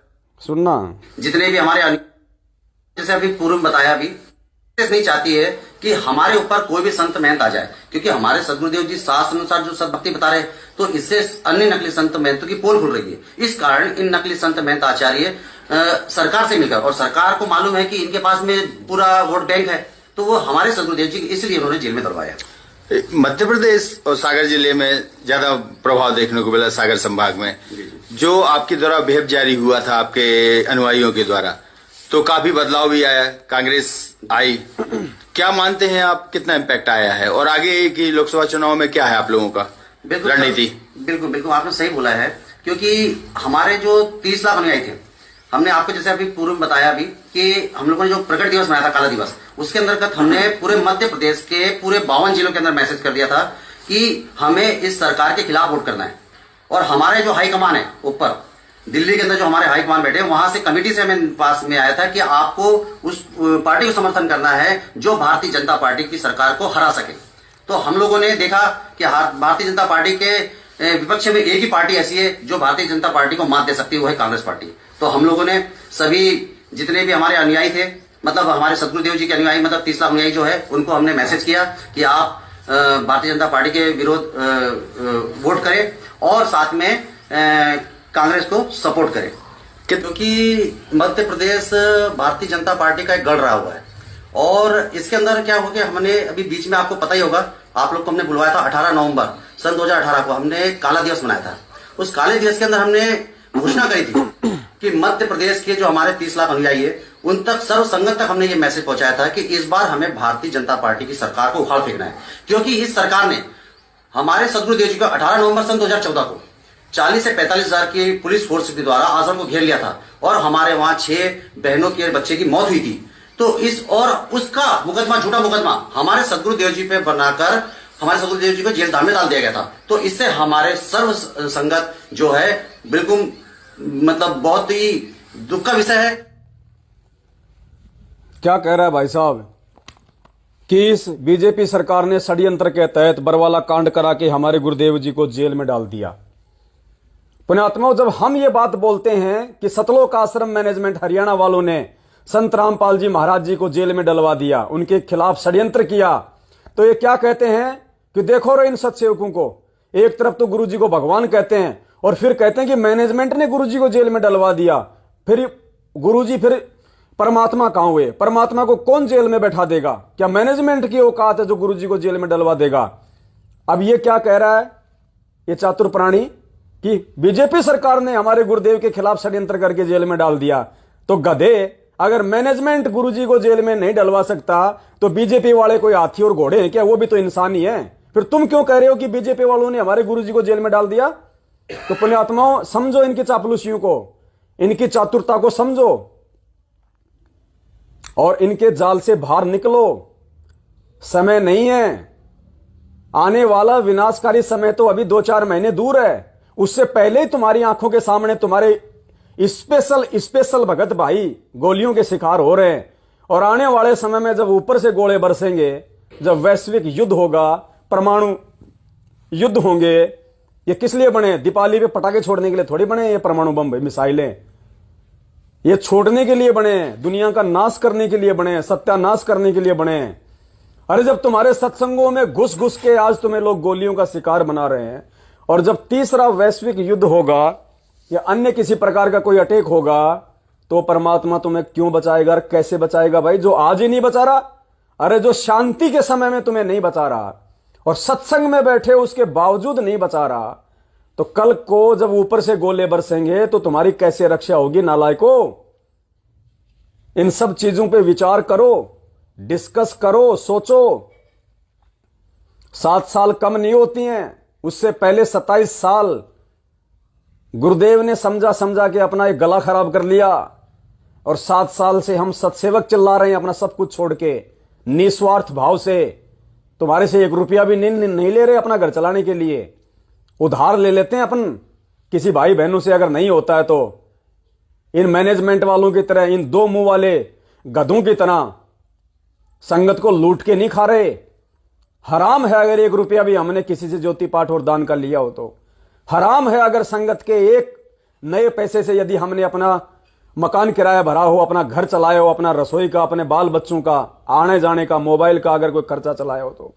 सुनना, जितने भी हमारे, जैसे अभी पूर्व में बताया, अभी नहीं चाहती है कि हमारे ऊपर कोई भी संत महंत आ जाए, क्योंकि हमारे सदगुरुदेव जी शास्त्र अनुसार जो सब भक्ति बता रहे, तो इससे अन्य नकली संत महंतों की पोल खुल रही है। इस कारण इन नकली संत महंत आचार्य सरकार से मिलकर, और सरकार को मालूम है कि इनके पास में पूरा वोट बैंक है, तो वो हमारे सदगुरुदेव जी इसलिए उन्होंने जेल में करवाया। मध्य प्रदेश और सागर जिले में ज्यादा प्रभाव देखने को मिला, सागर संभाग में जो आपके द्वारा अभियान जारी हुआ था आपके अनुयायियों के द्वारा, तो काफी बदलाव भी आया, कांग्रेस आई, क्या मानते हैं आप कितना इम्पैक्ट आया है और आगे की लोकसभा चुनाव में क्या है आप लोगों का रणनीति? बिल्कुल बिल्कुल आपने सही बोला है, क्योंकि हमारे जो 30 लाख अनुयायी थे, हमने आपको जैसे अभी पूर्व में बताया अभी कि हम लोगों ने जो प्रकट दिवस मनाया था, काला दिवस, उसके अंतर्गत हमने पूरे मध्य प्रदेश के पूरे 52 जिलों के अंदर मैसेज कर दिया था कि हमें इस सरकार के खिलाफ वोट करना है। और हमारे जो हाईकमान है ऊपर दिल्ली के अंदर, जो हमारे हाईकमान बैठे, वहां से कमेटी से हमें पास में आया था कि आपको उस पार्टी को समर्थन करना है जो भारतीय जनता पार्टी की सरकार को हरा सके। तो हम लोगों ने देखा कि भारतीय जनता पार्टी के विपक्ष में एक ही पार्टी ऐसी है जो भारतीय जनता पार्टी को मात दे सकती है, वो है कांग्रेस पार्टी। तो हम लोगों ने सभी जितने भी हमारे अनुयायी थे, मतलब हमारे सदगुरुदेव जी के अनुयायी, मतलब 30 लाख अनुयायी जो है, उनको हमने मैसेज किया कि आप भारतीय जनता पार्टी के विरोध वोट करें और साथ में कांग्रेस को सपोर्ट करें, क्योंकि मध्य प्रदेश भारतीय जनता पार्टी का एक गढ़ रहा हुआ है। और इसके अंदर क्या हो गया, हमने अभी बीच में, आपको पता ही होगा, आप लोग को हमने बुलवाया था 18 नवंबर सन 2018 को, हमने काला दिवस मनाया था। उस काले दिवस के अंदर हमने घोषणा करी थी कि मध्य प्रदेश के जो हमारे 30 लाख अनुयायी है, उन तक, सर्व संगत तक हमने ये मैसेज पहुंचाया था कि इस बार हमें भारतीय जनता पार्टी की सरकार को उखाड़ फेंकना है, क्योंकि इस सरकार ने हमारे सदगुरुदेव जी को 18 नवंबर सन 2014 को 40 से 45 हजार की पुलिस फोर्स के द्वारा आश्रम को घेर लिया था और हमारे वहां 6 बहनों के बच्चे की मौत हुई थी। तो इस और उसका मुकदमा, झूठा मुकदमा हमारे सदगुरुदेव जी पे बनाकर हमारे सदगुरुदेव जी को जेल धाम में डाल दिया गया था। तो इससे हमारे सर्व संगत जो है बिल्कुल मतलब बहुत ही दुख का विषय है। क्या कह रहा है भाई साहब कि इस बीजेपी सरकार ने षड्यंत्र के तहत बरवाला कांड करा के हमारे गुरुदेव जी को जेल में डाल दिया। पुण्यात्माओं, जब हम ये बात बोलते हैं कि सतलोक आश्रम मैनेजमेंट हरियाणा वालों ने संत रामपाल जी महाराज जी को जेल में डलवा दिया, उनके खिलाफ षड्यंत्र किया, तो ये क्या कहते हैं कि देखो रे इन सत्सेवकों को, एक तरफ तो गुरुजी को भगवान कहते हैं और फिर कहते हैं कि मैनेजमेंट ने गुरुजी को जेल में डलवा दिया। फिर गुरुजी फिर परमात्मा कहां हुए? परमात्मा को कौन जेल में बैठा देगा? क्या मैनेजमेंट की औकात है जो गुरुजी को जेल में डलवा देगा? अब ये क्या कह रहा है ये चातुर प्राणी कि बीजेपी सरकार ने हमारे गुरुदेव के खिलाफ षड्यंत्र करके जेल में डाल दिया। तो गधे, अगर मैनेजमेंट गुरुजी को जेल में नहीं डलवा सकता तो बीजेपी वाले कोई हाथी और घोड़े हैं क्या? वो भी तो इंसान ही है। फिर तुम क्यों कह रहे हो कि बीजेपी वालों ने हमारे गुरुजी को जेल में डाल दिया? तो पुण्यात्माओं, समझो इनकी चापलूसियों को, इनकी चातुरता को समझो और इनके जाल से बाहर निकलो। समय नहीं है, आने वाला विनाशकारी समय तो अभी 2-4 महीने दूर है। उससे पहले ही तुम्हारी आंखों के सामने तुम्हारे स्पेशल भगत भाई गोलियों के शिकार हो रहे हैं। और आने वाले समय में जब ऊपर से गोले बरसेंगे, जब वैश्विक युद्ध होगा, परमाणु युद्ध होंगे, ये किस लिए बने? दीपावली पे पटाखे छोड़ने के लिए थोड़ी बने ये परमाणु बम मिसाइलें। ये छोड़ने के लिए बने, दुनिया का नाश करने के लिए बने, सत्यानाश करने के लिए बने। अरे जब तुम्हारे सत्संगों में घुस घुस के आज तुम्हें लोग गोलियों का शिकार बना रहे हैं, और जब तीसरा वैश्विक युद्ध होगा या अन्य किसी प्रकार का कोई अटैक होगा, तो परमात्मा तुम्हें क्यों बचाएगा? कैसे बचाएगा भाई, जो आज ही नहीं बचा रहा? अरे जो शांति के समय में तुम्हें नहीं बचा रहा और सत्संग में बैठे उसके बावजूद नहीं बचा रहा, तो कल को जब ऊपर से गोले बरसेंगे तो तुम्हारी कैसे रक्षा होगी? नालायकों, इन सब चीजों पे विचार करो, डिस्कस करो, सोचो। 7 साल कम नहीं होती हैं, उससे पहले 27 साल गुरुदेव ने समझा के अपना एक गला खराब कर लिया, और 7 साल से हम सत्सेवक चिल्ला रहे हैं अपना सब कुछ छोड़ के निस्वार्थ भाव से। तुम्हारे से 1 रुपया भी नहीं ले रहे अपना घर चलाने के लिए, उधार ले लेते हैं अपन किसी भाई बहनों से। अगर नहीं होता है तो इन मैनेजमेंट वालों की तरह, इन 2 मुंह वाले गधों की तरह संगत को लूट के नहीं खा रहे। हराम है अगर 1 रुपया भी हमने किसी से ज्योति पाठ और दान का लिया हो तो। हराम है अगर संगत के एक नए पैसे से यदि हमने अपना मकान किराया भरा हो, अपना घर चलाया हो, अपना रसोई का, अपने बाल बच्चों का आने जाने का, मोबाइल का अगर कोई खर्चा चलाया हो, तो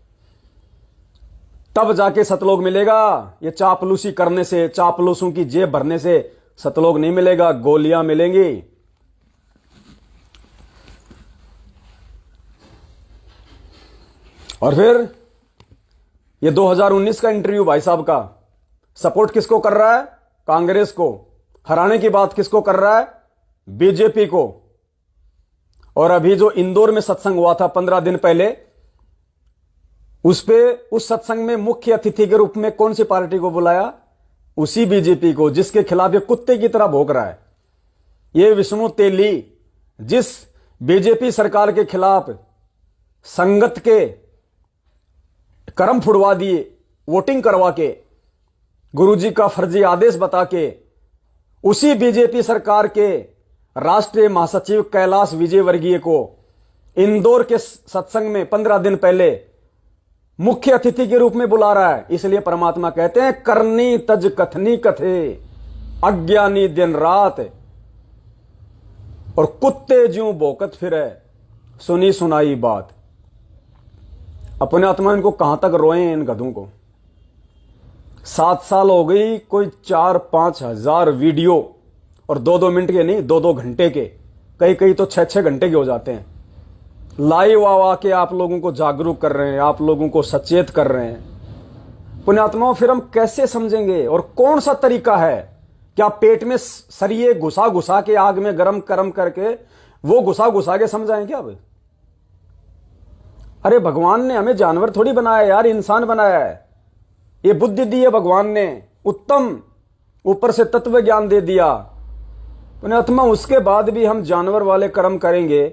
तब जाके सतलोक मिलेगा। ये चापलूसी करने से, चापलूसों की जेब भरने से सतलोक नहीं मिलेगा, गोलियां मिलेंगी। और फिर ये 2019 का इंटरव्यू भाई साहब का सपोर्ट किसको कर रहा है? कांग्रेस को। हराने की बात किसको कर रहा है? बीजेपी को। और अभी जो इंदौर में सत्संग हुआ था 15 दिन पहले, उस सत्संग में मुख्य अतिथि के रूप में कौन सी पार्टी को बुलाया? उसी बीजेपी को, जिसके खिलाफ ये कुत्ते की तरह भौंक रहा है। ये विष्णु तेली जिस बीजेपी सरकार के खिलाफ संगत के कर्म फुड़वा दिए, वोटिंग करवा के, गुरुजी का फर्जी आदेश बता के, उसी बीजेपी सरकार के राष्ट्रीय महासचिव कैलाश विजयवर्गीय को इंदौर के सत्संग में 15 दिन पहले मुख्य अतिथि के रूप में बुला रहा है। इसलिए परमात्मा कहते हैं, करनी तज कथनी कथे, अज्ञानी दिन रात और कुत्ते ज्यों भौंकत फिरे, सुनी सुनाई बात। अपने आत्मा इनको कहां तक रोए इन गधों को। 7 साल हो गई, कोई 4-5 हजार वीडियो, और 2-2 मिनट के नहीं, 2-2 घंटे के, कई तो 6-6 घंटे के हो जाते हैं, लाइव आके आप लोगों को जागरूक कर रहे हैं, आप लोगों को सचेत कर रहे हैं। पुण्यात्माओं, फिर हम कैसे समझेंगे? और कौन सा तरीका है? क्या पेट में सरिये घुसा के आग में गरम करके वो घुसा घुसा के समझाएं क्या? अब अरे भगवान ने हमें जानवर थोड़ी बनाया यार, इंसान बनाया है। ये बुद्धि दी है भगवान ने, उत्तम ऊपर से तत्व ज्ञान दे दिया पुण्यात्मा। उसके बाद भी हम जानवर वाले कर्म करेंगे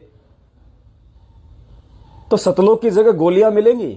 तो सतलोक की जगह गोलियां मिलेंगी।